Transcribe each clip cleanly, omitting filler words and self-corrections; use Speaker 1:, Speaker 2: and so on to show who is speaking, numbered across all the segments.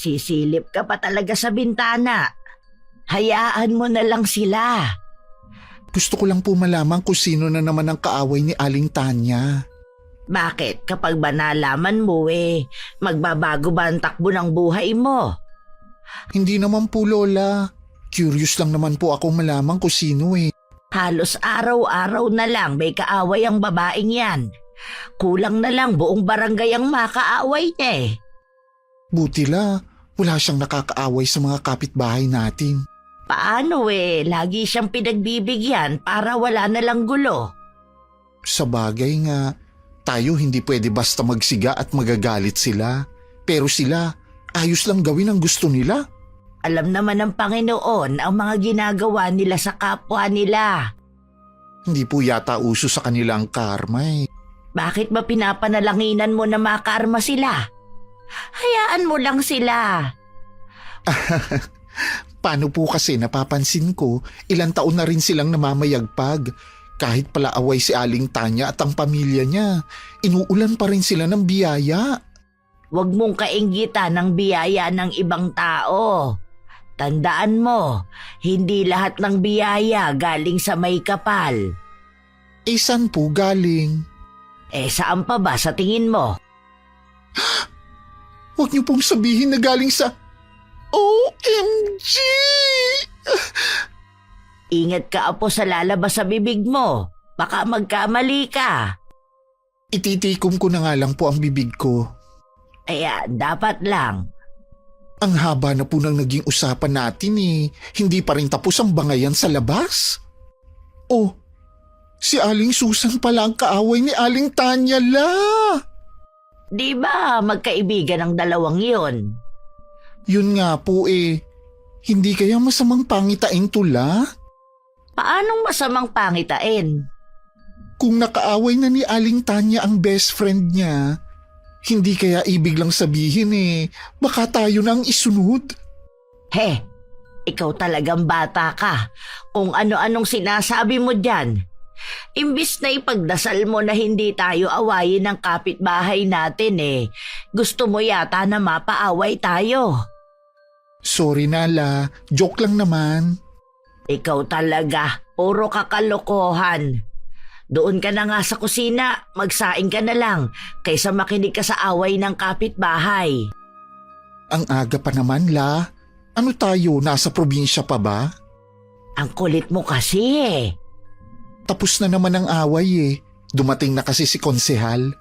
Speaker 1: Sisilip ka pa talaga sa bintana. Hayaan mo na lang sila.
Speaker 2: Gusto ko lang po malaman kung sino na naman ang kaaway ni Aling Tanya.
Speaker 1: Bakit kapag ba nalaman mo magbabago ba ang takbo ng buhay mo?
Speaker 2: Hindi naman po, Lola. Curious lang naman po ako malaman kung sino eh.
Speaker 1: Halos araw-araw na lang may kaaway ang babaeng yan. Kulang na lang buong barangay ang makaaway niya eh.
Speaker 2: Buti la, wala siyang nakakaaway sa mga kapitbahay natin.
Speaker 1: Paano lagi siyang pinagbibigyan para wala na lang gulo.
Speaker 2: Sa bagay nga, tayo hindi pwede basta magsiga at magagalit sila. Pero sila, ayos lang gawin ang gusto nila.
Speaker 1: Alam naman ng Panginoon ang mga ginagawa nila sa kapwa nila.
Speaker 2: Hindi po yata uso sa kanilang karma eh.
Speaker 1: Bakit ba pinapanalanginan mo na makarma sila? Hayaan mo lang sila.
Speaker 2: Paano po kasi napapansin ko, ilang taon na rin silang namamayagpag. Kahit pala away si Aling Tanya at ang pamilya niya, inuulan pa rin sila ng biyaya.
Speaker 1: Huwag mong kainggitan ng biyaya ng ibang tao. Tandaan mo, hindi lahat ng biyaya galing sa may kapal.
Speaker 2: Saan po galing?
Speaker 1: Saan pa ba sa tingin mo?
Speaker 2: Huwag niyo pong sabihin na galing sa... OMG!
Speaker 1: Ingat ka apo sa lalabas sa bibig mo. Baka magkamali ka.
Speaker 2: Ititikom ko na nga lang po ang bibig ko.
Speaker 1: Dapat lang.
Speaker 2: Ang haba na po nang naging usapan natin eh. Hindi pa rin tapos ang bangayan sa labas. Oh, si Aling Susan pala ang kaaway ni Aling Tanya la.
Speaker 1: Di ba magkaibigan ang dalawang yon?
Speaker 2: Yun nga po eh. Hindi kaya masamang pangitain to la?
Speaker 1: Paanong masamang pangitain?
Speaker 2: Kung nakaaway na ni Aling Tanya ang best friend niya, hindi kaya ibig lang sabihin baka tayo na ang isunod.
Speaker 1: Ikaw talagang bata ka. Kung ano-anong sinasabi mo dyan. Imbis na ipagdasal mo na hindi tayo awayin ng kapitbahay natin gusto mo yata na mapaaway tayo.
Speaker 2: Sorry na la, joke lang naman.
Speaker 1: Ikaw talaga, puro kakalokohan. Doon ka na nga sa kusina, magsaing ka na lang, kaysa makinig ka sa away ng kapitbahay.
Speaker 2: Ang aga pa naman la, ano tayo, nasa probinsya pa ba?
Speaker 1: Ang kulit mo kasi
Speaker 2: Tapos na naman ang away dumating na kasi si konsehal.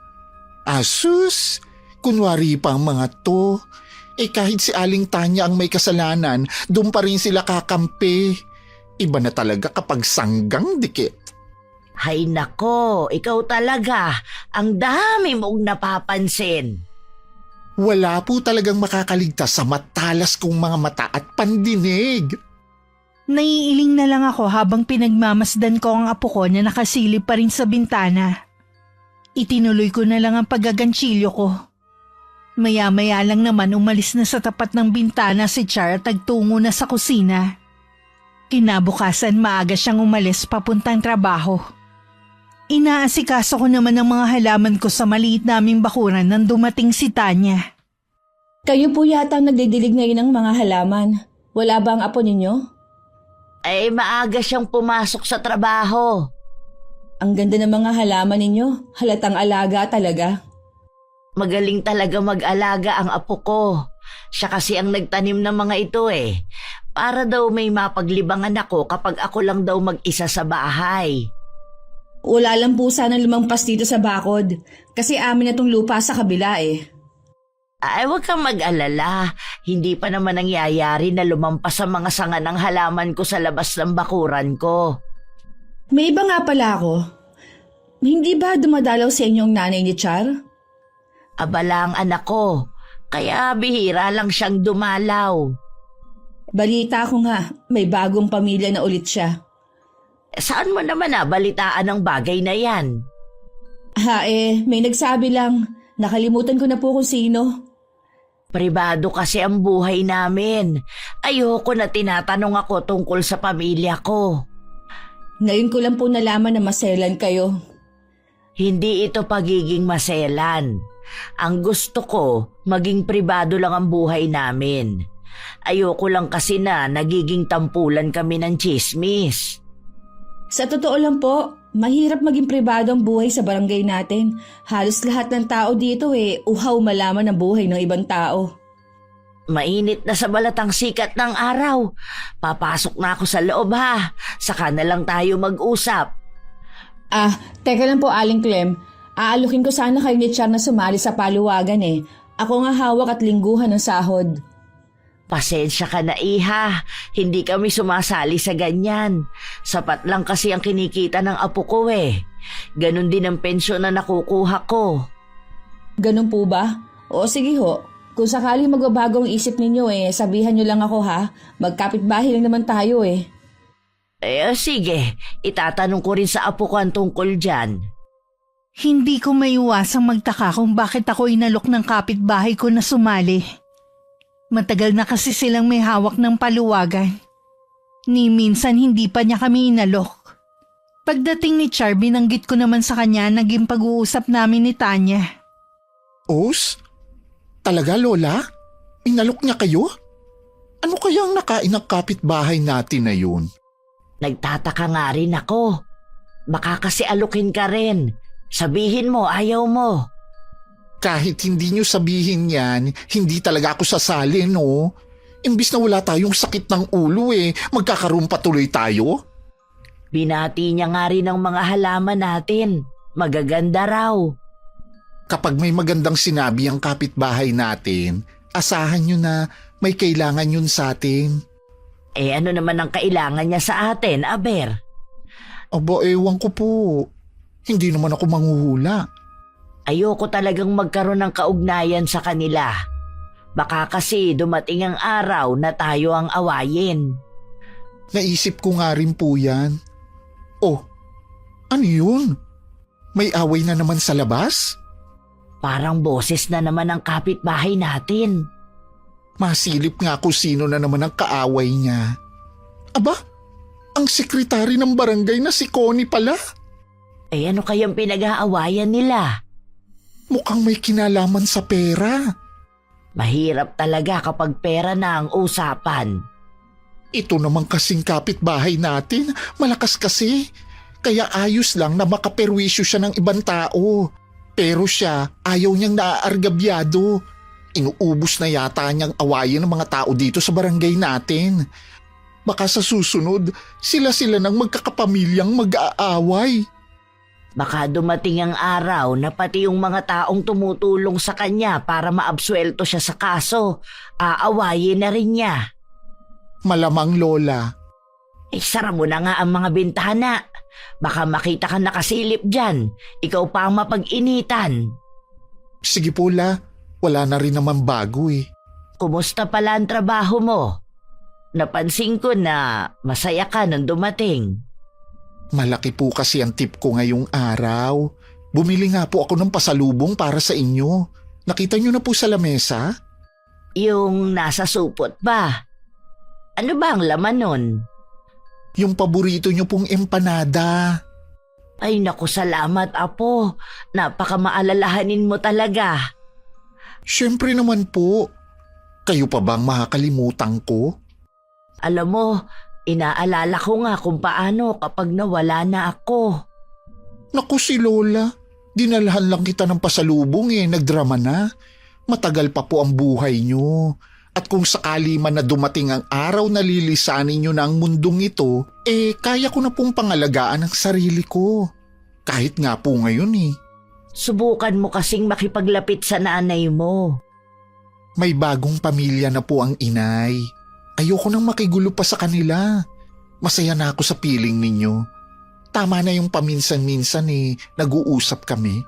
Speaker 2: Asus, kunwari pa ang mga to. Kahit si Aling Tanya ang may kasalanan, doon pa rin sila kakampi. Iba na talaga kapag sanggang dikit.
Speaker 1: Hay nako, ikaw talaga. Ang dami mong napapansin.
Speaker 2: Wala po talagang makakaligtas sa matalas kong mga mata at pandinig.
Speaker 3: Naiiling na lang ako habang pinagmamasdan ko ang apo ko na nakasilip pa rin sa bintana. Itinuloy ko na lang ang paggaganchilyo ko. Maya-maya lang naman umalis na sa tapat ng bintana si Char at tagtungo na sa kusina. Kinabukasan maaga siyang umalis papuntang trabaho. Inaasikaso ko naman ang mga halaman ko sa maliit naming bakuran nang dumating si Tanya.
Speaker 4: Kayo po yata ang nagdidilig ngayon ng mga halaman. Wala ba ang apo ninyo?
Speaker 1: Maaga siyang pumasok sa trabaho.
Speaker 4: Ang ganda ng mga halaman ninyo. Halatang alaga talaga.
Speaker 1: Magaling talaga mag-alaga ang apo ko. Siya kasi ang nagtanim ng mga ito Para daw may mapaglibangan ako kapag ako lang daw mag-isa sa bahay.
Speaker 4: Wala lang po sana lumampas dito sa bakod. Kasi amin na tong lupa sa kabila
Speaker 1: Huwag kang mag-alala. Hindi pa naman nangyayari na lumampas sa mga sanga ng halaman ko sa labas ng bakuran ko.
Speaker 4: May iba nga pala ako. Hindi ba dumadalaw sa inyong nanay ni Char?
Speaker 1: Abala ang anak ko. Kaya bihira lang siyang dumalaw.
Speaker 4: Balita ko nga, may bagong pamilya na ulit siya.
Speaker 1: Saan mo naman balitaan ang bagay na yan?
Speaker 4: May nagsabi lang. Nakalimutan ko na po kung sino.
Speaker 1: Pribado kasi ang buhay namin. Ayoko na tinatanong ako tungkol sa pamilya ko.
Speaker 4: Ngayon ko lang po nalaman na maselan kayo.
Speaker 1: Hindi ito pagiging maselan. Ang gusto ko, maging pribado lang ang buhay namin. Ayoko lang kasi na nagiging tampulan kami ng tsismis.
Speaker 4: Sa totoo lang po, mahirap maging pribado ang buhay sa barangay natin. Halos lahat ng tao dito uhaw malaman ang buhay ng ibang tao.
Speaker 1: Mainit na sa balatang sikat ng araw. Papasok na ako sa loob ha. Saka na lang tayo mag-usap.
Speaker 4: Teka lang po Aling Clem. Aalukin ko sana kayo ni Char na sumali sa paluwagan Ako nga hawak at lingguhan ng sahod.
Speaker 1: Pasensya ka na iha. Hindi kami sumasali sa ganyan. Sapat lang kasi ang kinikita ng apo ko Ganon din ang pensyon na nakukuha ko.
Speaker 4: Ganun po ba? O sige ho. Kung sakali magbabago ang isip ninyo sabihan nyo lang ako ha. Magkapitbahay lang naman tayo
Speaker 1: Sige, itatanong ko rin sa apo ko ang tungkol dyan.
Speaker 3: Hindi ko maiwasang magtaka kung bakit ako inalok ng kapitbahay ko na sumali. Matagal na kasi silang may hawak ng paluwagan. Ni minsan hindi pa niya kami inalok. Pagdating ni Char, binanggit ko naman sa kanya naging pag-uusap namin ni Tanya.
Speaker 2: Os? Talaga, Lola? Inalok niya kayo? Ano kaya ang nakain ng kapitbahay natin na yun?
Speaker 1: Nagtataka nga rin ako. Baka kasi alukin ka rin. Sabihin mo, ayaw mo.
Speaker 2: Kahit hindi niyo sabihin yan, hindi talaga ako sasali, no? Imbis na wala tayong sakit ng ulo magkakaroon pa tuloy tayo?
Speaker 1: Binati niya nga rin ang mga halaman natin. Magaganda raw.
Speaker 2: Kapag may magandang sinabi ang kapitbahay natin, asahan niyo na may kailangan yun sa atin.
Speaker 1: Ano naman ang kailangan niya sa atin, Aber?
Speaker 2: Aba, ewan ko po. Hindi naman ako manghuhula.
Speaker 1: Ayoko talagang magkaroon ng kaugnayan sa kanila. Baka kasi dumating ang araw na tayo ang awayin.
Speaker 2: Naisip ko nga rin po yan. Oh, ano yun? May away na naman sa labas?
Speaker 1: Parang boses na naman ang kapitbahay natin.
Speaker 2: Masilip nga kung sino na naman ang kaaway niya. Aba, ang sekretary ng barangay na si Connie pala.
Speaker 1: Ano kayang pinag-aawayan nila?
Speaker 2: Mukhang may kinalaman sa pera.
Speaker 1: Mahirap talaga kapag pera na ang usapan.
Speaker 2: Ito naman kasing kapitbahay natin, malakas kasi. Kaya ayos lang na makaperwisyo siya ng ibang tao. Pero siya, ayaw niyang naaargabyado. Inuubos na yata niyang awayin ng mga tao dito sa barangay natin. Baka sa susunod, sila nang magkakapamilyang mag-aaway.
Speaker 1: Baka dumating ang araw na pati yung mga taong tumutulong sa kanya para maabsuelto siya sa kaso, aawayin na rin niya.
Speaker 2: Malamang, Lola.
Speaker 1: Sara mo na nga ang mga bintana. Baka makita ka nakasilip dyan. Ikaw pa ang mapag-initan.
Speaker 2: Sige po, La. Wala na rin naman bago
Speaker 1: Kumusta pala ang trabaho mo? Napansin ko na masaya ka nang dumating.
Speaker 2: Malaki po kasi ang tip ko ngayong araw. Bumili nga po ako ng pasalubong para sa inyo. Nakita niyo na po sa lamesa?
Speaker 1: Yung nasa supot ba? Ano ba ang laman nun?
Speaker 2: Yung paborito niyo pong empanada.
Speaker 1: Ay naku, salamat apo. Napakamaalalahanin mo talaga.
Speaker 2: Siyempre naman po. Kayo pa bang makakalimutan ko?
Speaker 1: Alam mo, inaalala ko nga kung paano kapag nawala na ako.
Speaker 2: Naku si Lola, dinalhan lang kita ng pasalubong nagdrama na. Matagal pa po ang buhay niyo. At kung sakali man na dumating ang araw na lilisanin niyo na ang mundong ito, kaya ko na pong pangalagaan ang sarili ko. Kahit nga po ngayon
Speaker 1: Subukan mo kasing makipaglapit sa nanay mo.
Speaker 2: May bagong pamilya na po ang inay. Ayoko nang makigulo pa sa kanila. Masaya na ako sa piling ninyo. Tama na yung paminsan-minsan nag-uusap kami.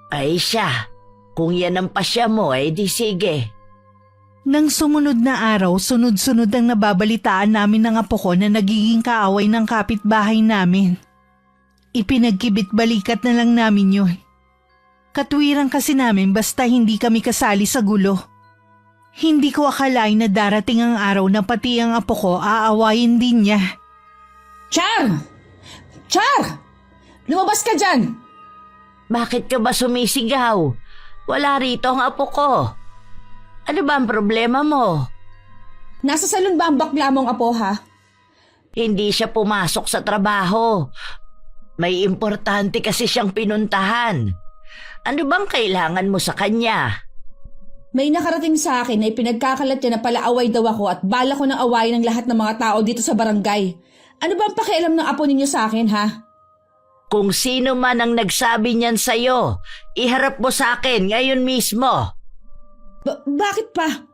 Speaker 1: Ay siya, kung yan ang pasya mo di sige.
Speaker 3: Nang sumunod na araw, sunod-sunod ang nababalitaan namin ng apo ko na nagiging kaaway ng kapitbahay namin. Ipinagkibit-balikat na lang namin yun. Katwiran kasi namin basta hindi kami kasali sa gulo. Hindi ko akalain na darating ang araw na pati ang apo ko aawayin din niya.
Speaker 4: Char! Char! Lumabas ka dyan!
Speaker 1: Bakit ka ba sumisigaw? Wala rito ang apo ko. Ano ba ang problema mo?
Speaker 4: Nasa salon ba ang bakla mong apo, ha?
Speaker 1: Hindi siya pumasok sa trabaho. May importante kasi siyang pinuntahan. Ano bang kailangan mo sa kanya?
Speaker 4: May nakarating sa akin na ipinagkakalat niya na palaaway daw ako at bala ko ng awayin ng lahat ng mga tao dito sa barangay. Ano ba ang pakialam ng apo ninyo sa akin, ha?
Speaker 1: Kung sino man ang nagsabi niyan sa'yo, iharap mo sa akin ngayon mismo.
Speaker 4: Bakit pa?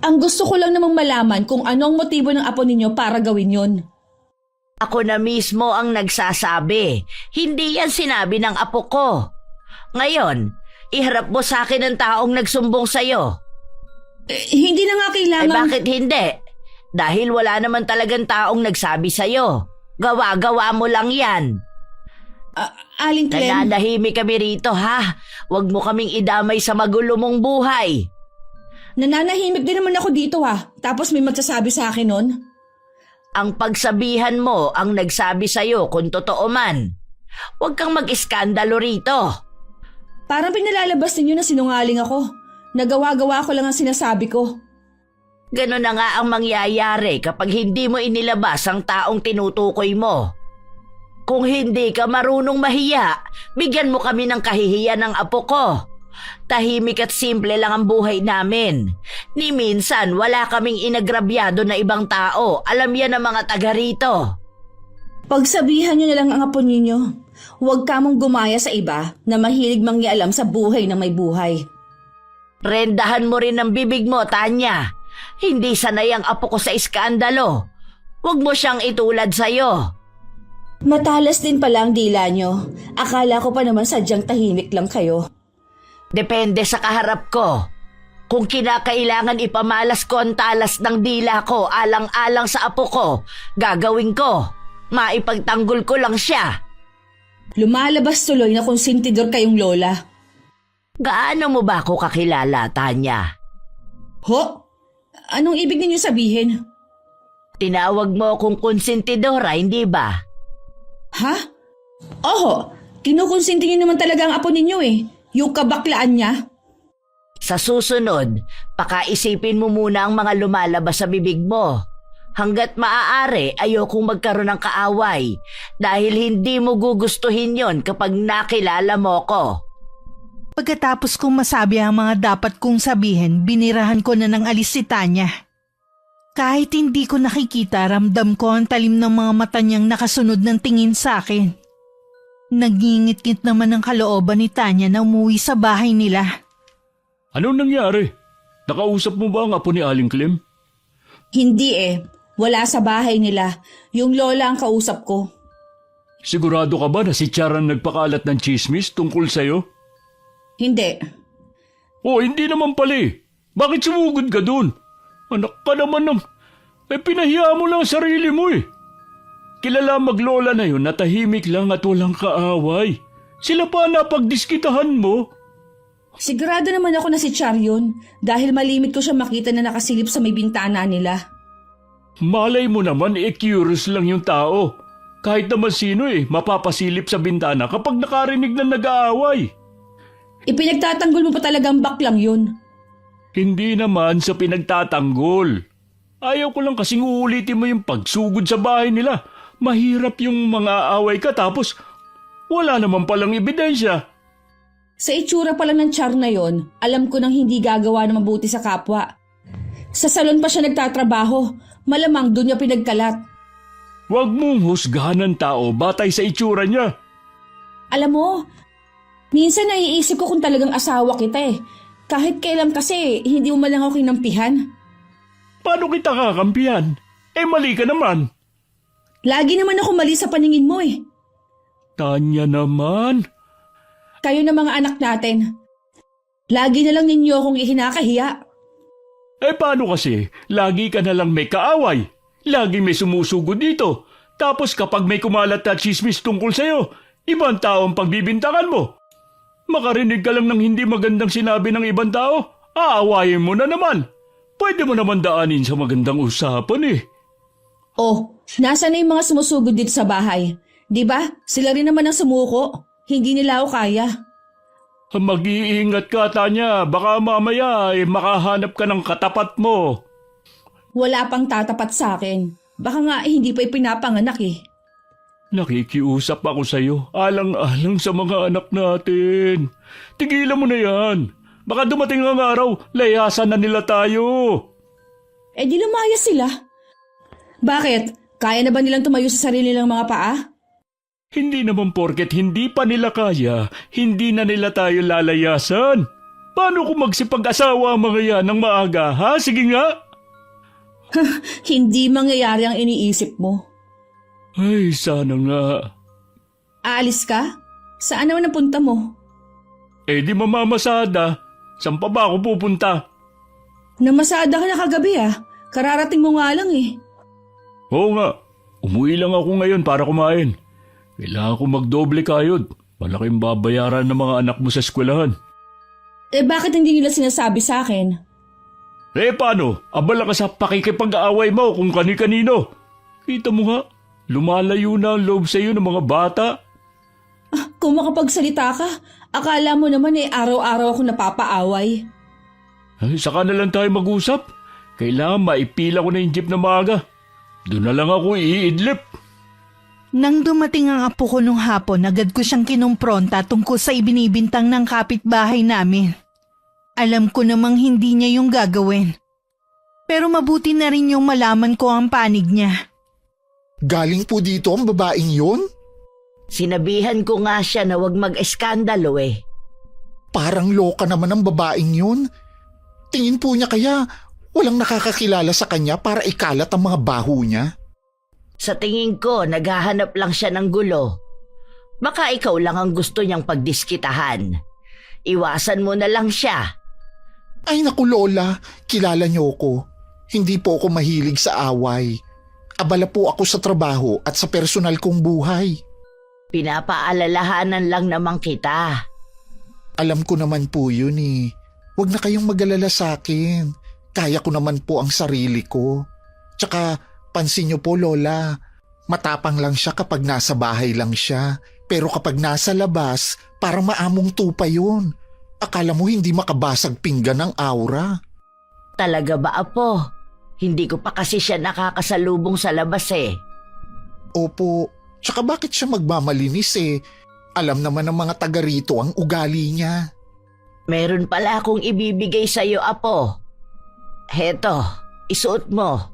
Speaker 4: Ang gusto ko lang namang malaman kung ano ang motibo ng apo ninyo para gawin yon.
Speaker 1: Ako na mismo ang nagsasabi. Hindi yan sinabi ng apo ko. Ngayon, iharap mo sa akin ang taong nagsumbong sa'yo.
Speaker 4: Hindi na nga
Speaker 1: Ay
Speaker 4: kailangan...
Speaker 1: bakit hindi? Dahil wala naman talagang taong nagsabi sa'yo. Gawa-gawa mo lang yan.
Speaker 4: Aling Clem,
Speaker 1: Nananahimik kami rito, ha? Huwag mo kaming idamay sa magulo mong buhay.
Speaker 4: nananahimik din naman ako dito, ha? Tapos may magsasabi sa akin nun?
Speaker 1: Ang pagsabihan mo ang nagsabi sa'yo kung totoo man. Huwag kang mag-iskandalo rito.
Speaker 4: Parang pinalalabas ninyo na sinungaling ako. Nagawa-gawa ko lang ang sinasabi ko.
Speaker 1: Ganon na nga ang mangyayari kapag hindi mo inilabas ang taong tinutukoy mo. Kung hindi ka marunong mahiya, bigyan mo kami ng kahihiyan ng apo ko. Tahimik at simple lang ang buhay namin. Ni minsan wala kaming inagrabyado na ibang tao. Alam yan ng mga taga rito.
Speaker 4: Pagsabihan nyo na lang ang apo ninyo. Huwag ka mong gumaya sa iba na mahilig mangyalam sa buhay na may buhay.
Speaker 1: Rendahan mo rin ang bibig mo, Tanya. Hindi sanay ang apo ko sa iskandalo. Huwag mo siyang itulad sa'yo.
Speaker 4: Matalas din pala ang dila nyo. Akala ko pa naman sadyang tahimik lang kayo.
Speaker 1: Depende sa kaharap ko. Kung kinakailangan ipamalas ko ang talas ng dila ko alang-alang sa apo ko, gagawin ko. Maipagtanggol ko lang siya.
Speaker 4: Lumalabas tuloy na konsentidor kayong lola.
Speaker 1: Gaano mo ba ako kakilala, Tanya?
Speaker 4: Ho? Anong ibig ninyo sabihin?
Speaker 1: Tinawag mo akong konsentidora, hindi ba?
Speaker 4: Ha? Oho, kinukonsinti niyo naman talaga ang apo ninyo eh. Yung kabaklaan niya.
Speaker 1: Sa susunod, pakaisipin mo muna ang mga lumalabas sa bibig mo. Hanggat maaari, ayokong magkaroon ng kaaway dahil hindi mo gugustuhin yon kapag nakilala mo ko.
Speaker 3: Pagkatapos kong masabi ang mga dapat kong sabihin, binirahan ko na ng alis si Tanya. Kahit hindi ko nakikita, ramdam ko ang talim ng mga mata niyang nakasunod ng tingin sa akin. Nagingit-ngit naman ang kalooban ni Tanya na umuwi sa bahay nila.
Speaker 5: Anong nangyari? Nakausap mo ba ang apo ni Aling Clem?
Speaker 4: Hindi eh. Wala sa bahay nila. Yung lola ang kausap ko.
Speaker 5: Sigurado ka ba na si Charan nagpakalat ng chismis tungkol sa'yo?
Speaker 4: Hindi.
Speaker 5: O hindi naman pala eh. Bakit sumugod ka dun? Anak ka naman ng... pinahiya mo lang sarili mo eh. Kilala maglola na yun na tahimik lang at walang kaaway. Sila pa napagdiskitahan mo.
Speaker 4: Sigurado naman ako na si Char yun dahil malimit ko siya makita na nakasilip sa may bintana nila.
Speaker 5: Malay mo naman curious lang yung tao. Kahit naman sino eh, mapapasilip sa bintana kapag nakarinig na nag-aaway.
Speaker 4: Ipinagtatanggol mo pa talagang baklang yun.
Speaker 5: Hindi naman sa pinagtatanggol. Ayaw ko lang kasing uulitin mo yung pagsugod sa bahay nila. Mahirap yung mga away ka tapos wala naman palang ebidensya.
Speaker 4: Sa itsura pa lang ng Char na yon, alam ko nang hindi gagawa ng mabuti sa kapwa. Sa salon pa siya nagtatrabaho, malamang doon niya pinagkalat.
Speaker 5: Huwag mong husgahan ng tao batay sa itsura niya.
Speaker 4: Alam mo, minsan naiisip ko kung talagang asawa kita eh. Kahit kailan kasi, hindi mo malang ako kinampihan.
Speaker 5: Paano kita kakampihan? Mali ka naman.
Speaker 4: Lagi naman ako mali sa paningin mo eh.
Speaker 5: Tanya naman.
Speaker 4: Kayo na mga anak natin. Lagi na lang ninyo akong ihinakahiya.
Speaker 5: Paano kasi? Lagi ka na lang may kaaway. Lagi may sumusugod dito. Tapos kapag may kumalat na chismis tungkol sa'yo, ibang tao ang pagbibintangan mo. Makarinig ka lang ng hindi magandang sinabi ng ibang tao, aawayin mo na naman. Pwede mo naman daanin sa magandang usapan eh.
Speaker 4: Oh, nasa na yung mga sumusugod dito sa bahay? Di ba? Sila rin naman ang sumuko. Hindi nila ako kaya.
Speaker 5: Mag-iingat ka, Tanya. Baka mamaya makahanap ka ng katapat mo.
Speaker 4: Wala pang tatapat sa akin. Baka nga hindi pa ipinapanganak eh.
Speaker 5: Nakikiusap ako sa'yo, alang-alang sa mga anak natin. Tigilan mo na yan. Baka dumating ang araw, layasan na nila tayo.
Speaker 4: Eh di lumayas sila. Bakit? Kaya na ba nilang tumayo sa sarili nilang mga paa?
Speaker 5: Hindi naman porket hindi pa nila kaya, hindi na nila tayo lalayasan. Paano kung magsipag-asawa ang mga yan ng maaga, ha? Sige nga.
Speaker 4: Hindi mangyayari ang iniisip mo.
Speaker 5: Ay, sana nga.
Speaker 4: Aalis ka? Saan naman napunta mo?
Speaker 5: Eh di mamamasada. Saan pa ba ako pupunta?
Speaker 4: Namasada ka na kagabi ah. Kararating mo nga lang eh.
Speaker 5: Oo nga, umuwi lang ako ngayon para kumain. Kailangan ko magdoble kayod. Malaking babayaran ng mga anak mo sa eskwelahan.
Speaker 4: Eh bakit hindi nila sinasabi sa akin?
Speaker 5: Eh paano? Abala ka sa pakikipag-aaway mo kung kani-kanino. Kita mo nga, lumalayo na ang loob sa iyo ng mga bata.
Speaker 4: Kung makapagsalita ka, akala mo naman eh araw-araw ako napapaaway.
Speaker 5: Ay, saka na lang tayo mag-usap. Kailangan maipila ko na yung jeep na maaga. Doon na lang ako iidlip.
Speaker 3: Nang dumating ang apo ko nung hapon, agad ko siyang kinumpronta tungkol sa ibinibintang ng kapitbahay namin. Alam ko namang hindi niya yung gagawin. Pero mabuti na rin yung malaman ko ang panig niya.
Speaker 2: Galing po dito ang babaeng yun?
Speaker 1: Sinabihan ko nga siya na huwag mag-eskandalo eh.
Speaker 2: Parang loka naman ang babaeng yun. Tingin po niya kaya walang nakakakilala sa kanya para ikalat ang mga baho niya.
Speaker 1: Sa tingin ko, naghahanap lang siya ng gulo. Baka ikaw lang ang gusto niyang pagdiskitahan. Iwasan mo na lang siya.
Speaker 2: Ay naku Lola, kilala niyo ko. Hindi po ako mahilig sa away. Abala po ako sa trabaho at sa personal kong buhay.
Speaker 1: Pinapaalalahanan lang naman kita.
Speaker 2: Alam ko naman po yun eh. Huwag na kayong mag-alala sa akin. Kaya ko naman po ang sarili ko. Tsaka pansin niyo po Lola, matapang lang siya kapag nasa bahay lang siya. Pero kapag nasa labas, parang maamong tupa yun. Akala mo hindi makabasag pinggan ng aura.
Speaker 1: Talaga ba, Apo? Hindi ko pa kasi siya nakakasalubong sa labas eh.
Speaker 2: Opo, tsaka bakit siya magmamalinis eh? Alam naman ng mga taga rito ang ugali niya.
Speaker 1: Meron pala akong ibibigay sa'yo, Apo. Heto, isuot mo.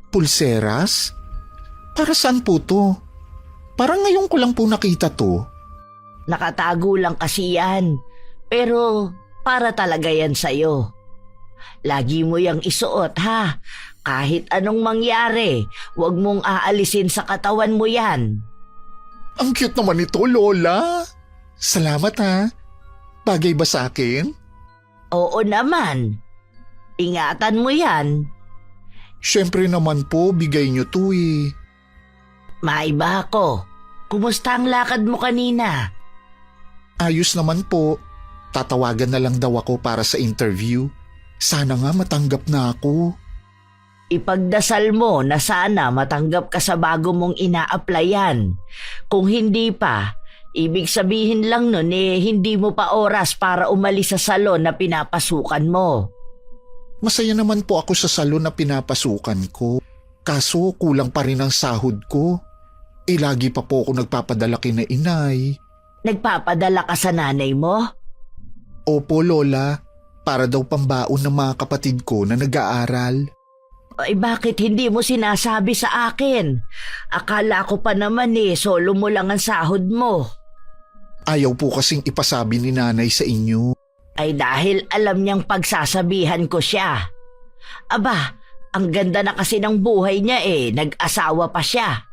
Speaker 2: Pulseras? Para saan po to? Parang ngayon ko lang po nakita to.
Speaker 1: Nakatago lang kasi yan. Pero para talaga yan sa'yo. Lagi mo yang isuot ha. Kahit anong mangyari, huwag mong aalisin sa katawan mo yan.
Speaker 2: Ang cute naman ito, Lola. Salamat ha. Bagay ba sa akin?
Speaker 1: Oo naman. Ingatan mo yan.
Speaker 2: Siyempre naman po, bigay niyo to eh.
Speaker 1: Maiba ako. Kumusta ang lakad mo kanina?
Speaker 2: Ayos naman po. Tatawagan na lang daw ako para sa interview. Sana nga matanggap na ako.
Speaker 1: Ipagdasal mo na sana matanggap ka sa bago mong ina-applyan. Kung hindi pa, ibig sabihin lang nun eh hindi mo pa oras para umalis sa salon na pinapasukan mo.
Speaker 2: Masaya naman po ako sa salon na pinapasukan ko. Kaso kulang pa rin ang sahod ko. Eh lagi pa po ako nagpapadala kina inay.
Speaker 1: Nagpapadala ka sa nanay mo?
Speaker 2: Opo Lola, para daw pambaon ng mga kapatid ko na nag-aaral.
Speaker 1: Ay bakit hindi mo sinasabi sa akin? Akala ko pa naman solo mo lang ang sahod mo.
Speaker 2: Ayaw po kasing ipasabi ni nanay sa inyo.
Speaker 1: Ay dahil alam niyang pagsasabihan ko siya. Aba, ang ganda na kasi ng buhay niya nag-asawa pa siya.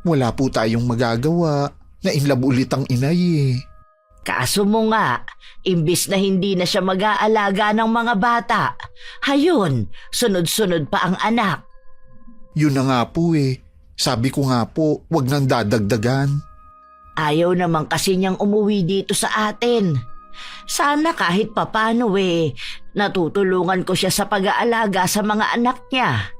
Speaker 2: Wala po tayong magagawa, na-inlove ulit ang inay eh.
Speaker 1: Kaso mo nga, imbis na hindi na siya mag-aalaga ng mga bata, hayun, sunod-sunod pa ang anak.
Speaker 2: Yun na nga po eh. Sabi ko nga po, wag nang dadagdagan.
Speaker 1: Ayaw naman kasi niyang umuwi dito sa atin. Sana kahit papano natutulungan ko siya sa pag-aalaga sa mga anak niya.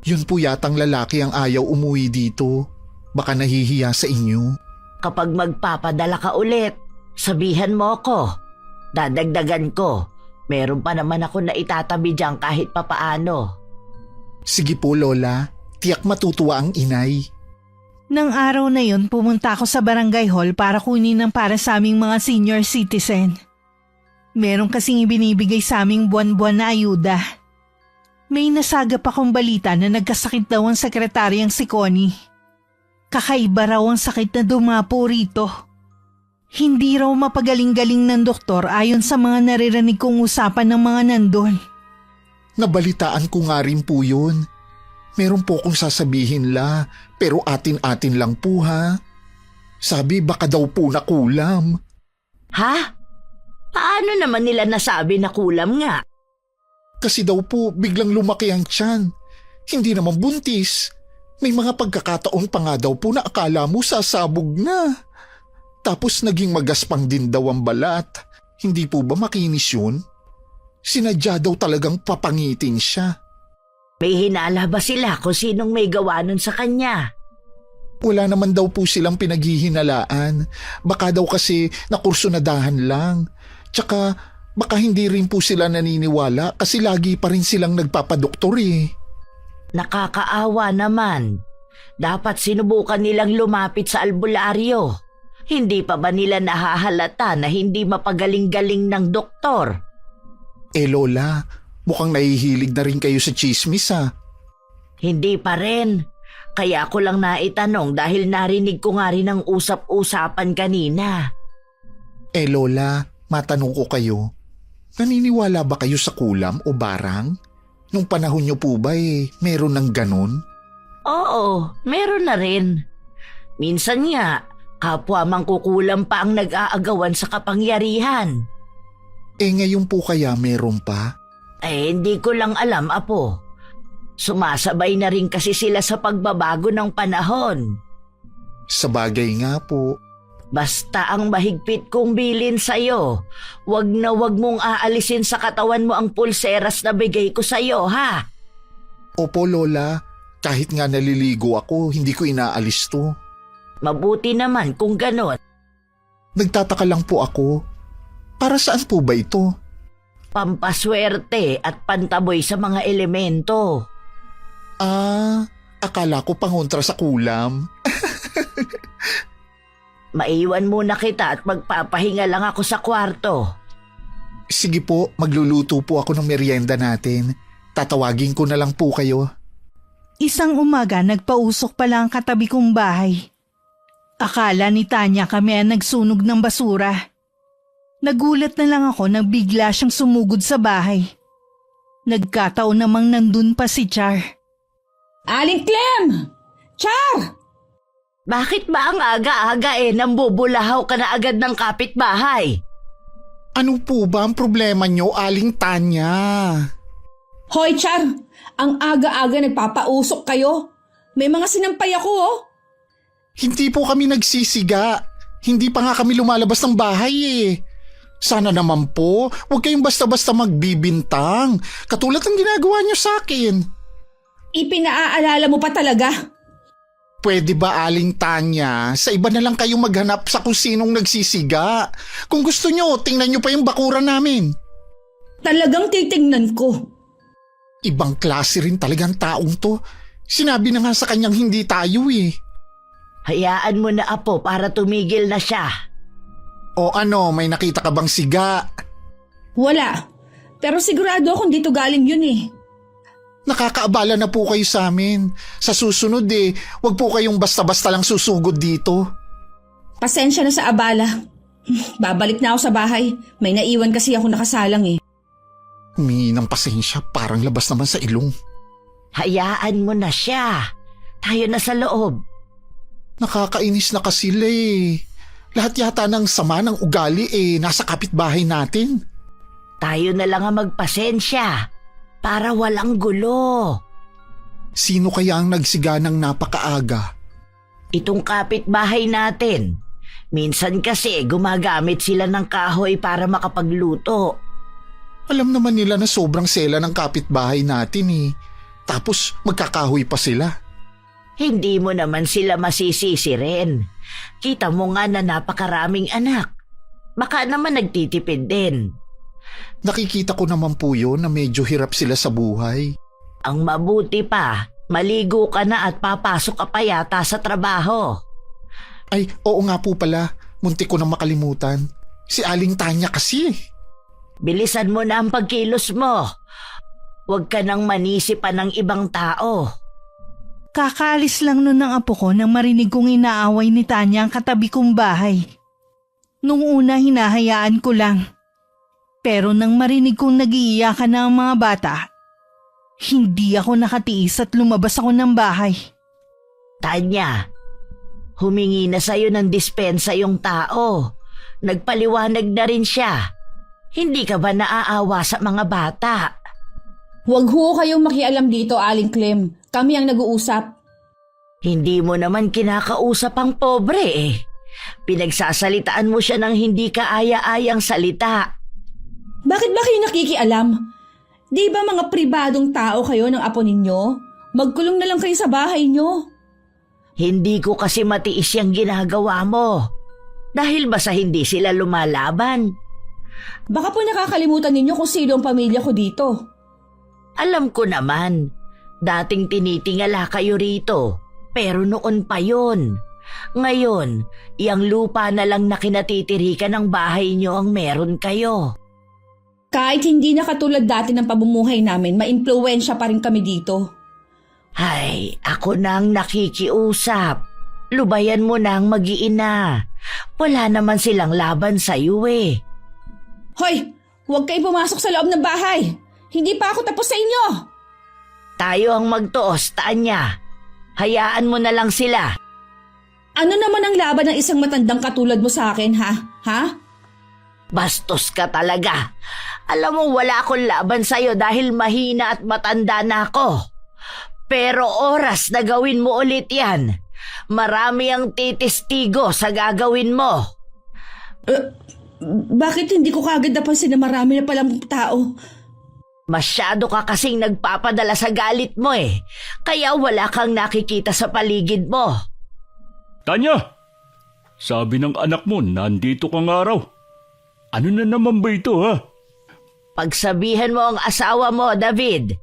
Speaker 2: Yun po yatang lalaki ang ayaw umuwi dito. Baka nahihiya sa inyo.
Speaker 1: Kapag magpapadala ka ulit, Sabihan mo ako. Dadagdagan ko. Meron pa naman ako na itatabi dyan kahit papaano.
Speaker 2: Sige po, Lola. Tiyak matutuwa ang inay.
Speaker 3: Nang araw na yun, pumunta ako sa barangay hall para kunin ang para sa aming mga senior citizen. Meron kasing ibinibigay sa aming buwan-buwan na ayuda. May nasagap akong balita na nagkasakit daw ang sekretaryang si Connie. Kakaiba raw ang sakit na dumapo rito. Hindi raw mapagaling-galing ng doktor ayon sa mga naririnig kong usapan ng mga nandun.
Speaker 2: Nabalitaan ko nga rin po yun. Meron po kong sasabihin pero atin-atin lang po ha. Sabi baka daw po nakulam.
Speaker 1: Ha? Paano naman nila nasabi na kulam nga?
Speaker 2: Kasi daw po biglang lumaki ang tiyan. Hindi naman buntis. May mga pagkakataon pa nga daw po na akala mo sasabog na. Tapos naging magaspang din daw ang balat. Hindi po ba makinis yun? Sinadya daw talagang papangitin siya.
Speaker 1: May hinala ba sila kung sinong may gawa nun sa kanya?
Speaker 2: Wala naman daw po silang pinaghihinalaan. Baka daw kasi nakursunadahan lang. Tsaka baka hindi rin po sila naniniwala kasi lagi pa rin silang nagpapadoktor eh.
Speaker 1: Nakakaawa naman. Dapat sinubukan nilang lumapit sa albularyo. Hindi pa ba nila nahahalata na hindi mapagaling-galing ng doktor?
Speaker 2: Lola, mukhang nahihilig na rin kayo sa tsismis ha.
Speaker 1: Hindi pa rin. Kaya ko lang naitanong dahil narinig ko nga rin ang usap-usapan kanina.
Speaker 2: Lola, matanong ko kayo. Naniniwala ba kayo sa kulam o barang? Nung panahon niyo po ba meron ng ganon?
Speaker 1: Oo, meron na rin. Minsan nga, kapwa mangkukulam pa ang nag-aagawan sa kapangyarihan.
Speaker 2: Ngayon po kaya meron pa?
Speaker 1: Hindi ko lang alam, Apo. Sumasabay na rin kasi sila sa pagbabago ng panahon.
Speaker 2: Sabagay nga po.
Speaker 1: Basta ang mahigpit kong bilin sa'yo, wag na wag mong aalisin sa katawan mo ang pulseras na bigay ko sa'yo, ha?
Speaker 2: Opo, Lola. Kahit nga naliligo ako, hindi ko inaalis to.
Speaker 1: Mabuti naman kung ganon.
Speaker 2: Nagtataka lang po ako. Para saan po ba ito?
Speaker 1: Pampaswerte at pantaboy sa mga elemento.
Speaker 2: Akala ko pangontra sa kulam.
Speaker 1: Maiwan muna kita at magpapahinga lang ako sa kwarto.
Speaker 2: Sige po, magluluto po ako ng merienda natin. Tatawagin ko na lang po kayo.
Speaker 3: Isang umaga nagpausok pala ang katabi kong bahay. Akala ni Tanya kami ang nagsunog ng basura. Nagulat na lang ako nang bigla siyang sumugod sa bahay. Nagkataon namang nandun pa si Char.
Speaker 4: Aling Clem! Char!
Speaker 1: Bakit ba ang aga-aga nambubulahaw ka na agad ng kapitbahay?
Speaker 2: Ano po ba ang problema niyo, Aling Tanya?
Speaker 4: Hoy, Char! Ang aga-aga nagpapausok kayo. May mga sinampay ako, oh.
Speaker 2: Hindi po kami nagsisiga. Hindi pa nga kami lumalabas ng bahay eh. Sana naman po, huwag kayong basta-basta magbibintang. Katulad ng ginagawa niyo sa akin.
Speaker 4: Ipinaaalala mo pa talaga.
Speaker 2: Pwede ba, Aling Tanya, sa iba na lang kayong maghanap sa kung sinong nagsisiga? Kung gusto nyo, tingnan nyo pa yung bakuran namin.
Speaker 4: Talagang titingnan ko.
Speaker 2: Ibang klase rin talagang taong to. Sinabi na nga sa kanyang hindi tayo eh.
Speaker 1: Hayaan mo na, Apo, para tumigil na siya.
Speaker 2: O ano, may nakita ka bang siga?
Speaker 4: Wala. Pero sigurado akong dito galing yun eh.
Speaker 2: Nakakaabala na po kayo sa amin. Sa susunod wag po kayong basta-basta lang susugod dito.
Speaker 4: Pasensya na sa abala. Babalik na ako sa bahay. May naiwan kasi ako nakasalang eh.
Speaker 2: Humingi ng pasensya, parang labas naman sa ilong.
Speaker 1: Hayaan mo na siya. Tayo na sa loob.
Speaker 2: Nakakainis na kasi sila eh. Lahat yata ng sama ng ugali nasa kapitbahay natin.
Speaker 1: Tayo na lang ang magpasensya para walang gulo.
Speaker 2: Sino kaya ang nagsiga ng napakaaga?
Speaker 1: Itong kapitbahay natin. Minsan kasi gumagamit sila ng kahoy para makapagluto.
Speaker 2: Alam naman nila na sobrang sela ng kapitbahay natin eh. Tapos magkakahoy pa sila.
Speaker 1: Hindi mo naman sila masisisi rin. Kita mo nga na napakaraming anak. Baka naman nagtitipid din.
Speaker 2: Nakikita ko naman po yun na medyo hirap sila sa buhay.
Speaker 1: Ang mabuti pa, maligo ka na at papasok ka pa yata sa trabaho.
Speaker 2: Ay, oo nga po pala. Muntik ko na makalimutan. Si Aling Tanya kasi.
Speaker 1: Bilisan mo na ang pagkilos mo. Huwag ka nang manisi pa ng ibang tao.
Speaker 3: Kakaalis lang nun ng apo ko nang marinig kong inaaway ni Tanya ang katabi kong bahay. Nung una hinahayaan ko lang. Pero nang marinig kong nag-iiyakan na ang mga bata, hindi ako nakatiis at lumabas ako ng bahay.
Speaker 1: Tanya, humingi na sa'yo ng dispensa yung tao. Nagpaliwanag na rin siya. Hindi ka ba naaawa sa mga bata?
Speaker 4: Huwag ho kayong makialam dito, Aling Clem. Kami ang nag-uusap.
Speaker 1: Hindi mo naman kinakausap ang pobre eh. Pinagsasalitaan mo siya ng hindi kaaya-ayang salita.
Speaker 4: Bakit ba kayo nakikialam? Di ba mga pribadong tao kayo ng apo ninyo? Magkulong na lang kayo sa bahay nyo.
Speaker 1: Hindi ko kasi matiis yung ginagawa mo. Dahil ba sa hindi sila lumalaban?
Speaker 4: Baka po nakakalimutan ninyo kung sino ang pamilya ko dito.
Speaker 1: Alam ko naman, dating tinitingala kayo rito, pero noon pa yon. Ngayon, iyang lupa na lang na kinatitirikan ng bahay nyo ang meron kayo.
Speaker 4: Kahit hindi na katulad dati ng pamumuhay namin, maimpluwensya pa rin kami dito.
Speaker 1: Ay, ako na ang nakikiusap. Lubayan mo na ang mag-iina. Wala naman silang laban sa'yo eh.
Speaker 4: Hoy! Huwag kayong pumasok sa loob ng bahay! Hindi pa ako tapos sa inyo!
Speaker 1: Tayo ang magtuos, Tanya. Hayaan mo na lang sila.
Speaker 4: Ano naman ang laban ng isang matandang katulad mo sa akin, ha? Ha?
Speaker 1: Bastos ka talaga. Alam mo wala akong laban sa'yo dahil mahina at matanda na ako. Pero oras na gawin mo ulit yan. Marami ang titistigo sa gagawin mo.
Speaker 4: Bakit hindi ko kagad napansin na marami na palang tao?
Speaker 1: Masyado ka kasing nagpapadala sa galit mo eh. Kaya wala kang nakikita sa paligid mo.
Speaker 5: Tanya! Sabi ng anak mo, nandito kang araw. Ano na naman ba ito, ha?
Speaker 1: Pagsabihan mo ang asawa mo, David.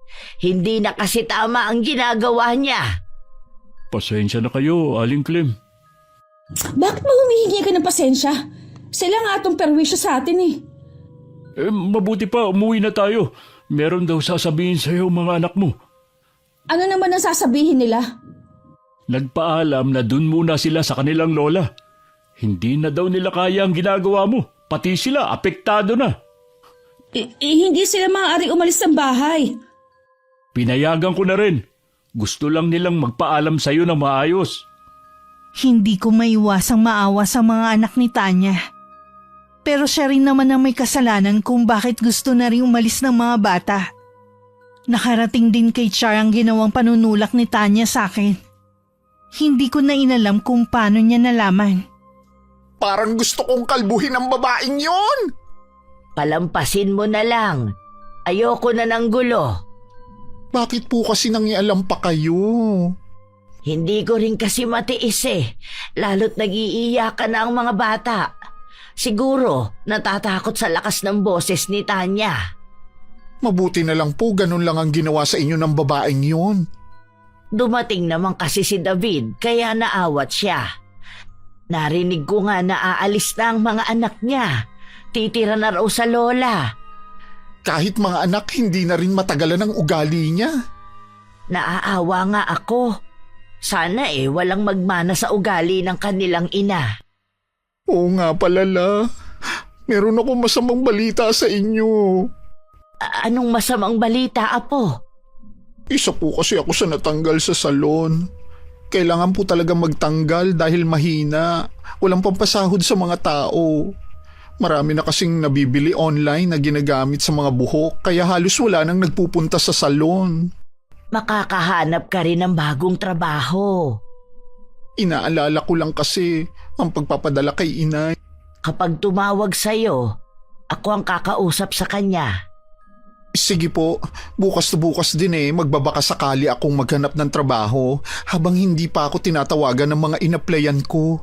Speaker 1: Hindi na kasi tama ang ginagawa niya.
Speaker 5: Pasensya na kayo, Aling Clem.
Speaker 4: Bakit mo humihingi ka ng pasensya? Sila nga itong perwisyo sa atin eh.
Speaker 5: Mabuti pa, umuwi na tayo. Meron daw sasabihin sa'yo mga anak mo.
Speaker 4: Ano naman ang sasabihin nila?
Speaker 5: Nagpaalam na dun muna sila sa kanilang lola. Hindi na daw nila kaya ang ginagawa mo. Pati sila, apektado na.
Speaker 4: Hindi sila maaaring umalis ng bahay.
Speaker 5: Pinayagan ko na rin. Gusto lang nilang magpaalam sa'yo na maayos.
Speaker 3: Hindi ko maiwasang maawa sa mga anak ni Tanya. Pero siya rin naman ang may kasalanan kung bakit gusto na rin umalis ng mga bata. Nakarating din kay Char ang ginawang panunulak ni Tanya sa akin. Hindi ko na inalam kung paano niya nalaman.
Speaker 2: Parang gusto kong kalbuhin ang babaeng yon.
Speaker 1: Palampasin mo na lang. Ayoko na ng gulo.
Speaker 2: Bakit po kasi nangialam pa kayo?
Speaker 1: Hindi ko rin kasi matiis eh. Lalo't nag-iiyakan na ang mga bata. Siguro natatakot sa lakas ng boses ni Tanya.
Speaker 2: Mabuti na lang po ganun lang ang ginawa sa inyo ng babaeng yon.
Speaker 1: Dumating naman kasi si David kaya naawat siya. Narinig ko nga na aalis na ang mga anak niya. Titira na raw sa lola.
Speaker 2: Kahit mga anak hindi na rin matagalan ang ugali niya.
Speaker 1: Naaawa nga ako. Sana walang magmana sa ugali ng kanilang ina.
Speaker 2: Oo nga palala. Meron akong masamang balita sa inyo.
Speaker 1: Anong masamang balita, Apo?
Speaker 2: Isa po kasi ako sa natanggal sa salon. Kailangan po talaga magtanggal dahil mahina. Walang pampasahod sa mga tao. Marami na kasing nabibili online na ginagamit sa mga buhok kaya halos wala nang nagpupunta sa salon.
Speaker 1: Makakahanap ka rin ng bagong trabaho.
Speaker 2: Inaalala ko lang kasi ang pagpapadala kay inay.
Speaker 1: Kapag tumawag sa'yo, ako ang kakausap sa kanya.
Speaker 2: Sige po, bukas na bukas din magbabaka sakali akong maghanap ng trabaho habang hindi pa ako tinatawagan ng mga inaplayan ko.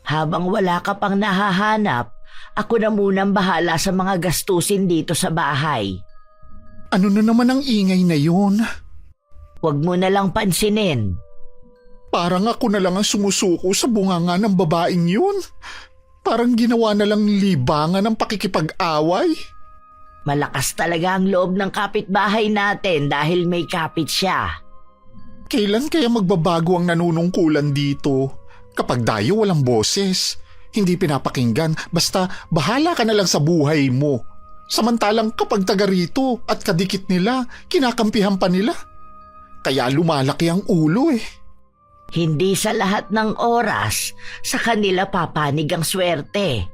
Speaker 1: Habang wala ka pang nahahanap, Ako na munang bahala sa mga gastusin dito sa bahay.
Speaker 2: Ano na naman ang ingay na yun?
Speaker 1: Huwag mo na lang pansinin.
Speaker 2: Parang ako na lang ang sumusuko sa bunganga ng babaeng yun. Parang ginawa na lang libangan ng pakikipag-away.
Speaker 1: Malakas talaga ang loob ng kapitbahay natin dahil may kapit siya.
Speaker 2: Kailan kaya magbabago ang nanunungkulan dito? Kapag dayo walang boses, hindi pinapakinggan, basta bahala ka na lang sa buhay mo. Samantalang kapag taga rito at kadikit nila, kinakampihan pa nila. Kaya lumalaki ang ulo eh.
Speaker 1: Hindi sa lahat ng oras sa kanila papanig ang swerte.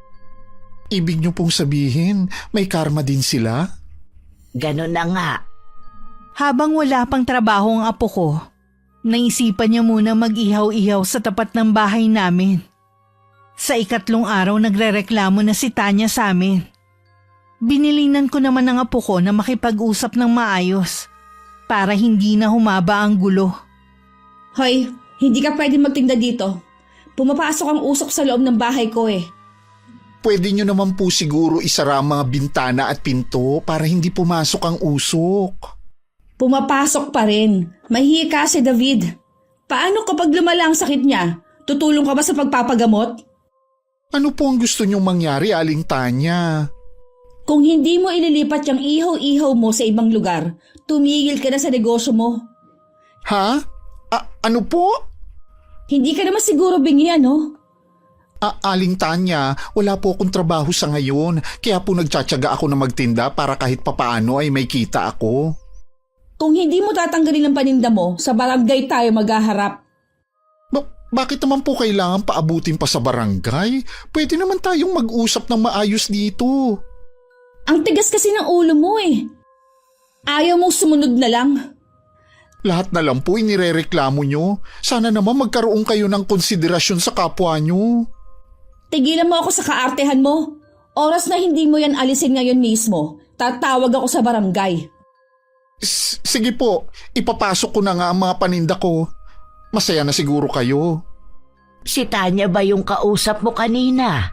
Speaker 2: Ibig niyo pong sabihin, may karma din sila?
Speaker 1: Ganon na nga.
Speaker 3: Habang wala pang trabaho ang apo ko, naisipan niya muna mag-ihaw-ihaw sa tapat ng bahay namin. Sa 3 araw nagrereklamo na si Tanya sa amin. Binilinan ko naman ng apo ko na makipag-usap ng maayos para hindi na humaba ang gulo.
Speaker 4: Hoy, hindi ka pwede magtinda dito. Pumapasok ang usok sa loob ng bahay ko eh.
Speaker 2: Pwede niyo naman po siguro isara ang mga bintana at pinto para hindi pumasok ang usok.
Speaker 4: Pumapasok pa rin. Mahihi ka si David. Paano kapag lumala ang sakit niya? Tutulong ka ba sa pagpapagamot?
Speaker 2: Ano po ang gusto niyong mangyari, Aling Tanya?
Speaker 4: Kung hindi mo ililipat yung ihaw-ihaw mo sa ibang lugar, tumigil ka na sa negosyo mo.
Speaker 2: Ha? Ano po?
Speaker 4: Hindi ka naman siguro bingi, no?
Speaker 2: Aling Tanya, wala po akong trabaho sa ngayon, kaya po nagtsatsaga ako na magtinda para kahit papaano ay may kita ako.
Speaker 4: Kung hindi mo tatanggalin ang paninda mo, sa barangay tayo maghaharap.
Speaker 2: Bakit naman po kailangan paabutin pa sa barangay? Pwede naman tayong mag-usap ng maayos dito.
Speaker 4: Ang tigas kasi ng ulo mo eh. Ayaw mong sumunod na lang.
Speaker 2: Lahat na lang po inirereklamo nyo. Sana naman magkaroon kayo ng konsiderasyon sa kapwa nyo.
Speaker 4: Tigilan mo ako sa kaartehan mo. Oras na hindi mo yan alisin ngayon mismo, tatawag ako sa barangay.
Speaker 2: Sige po, ipapasok ko na nga ang mga paninda ko. Masaya na siguro kayo.
Speaker 1: Si Tanya ba yung kausap mo kanina?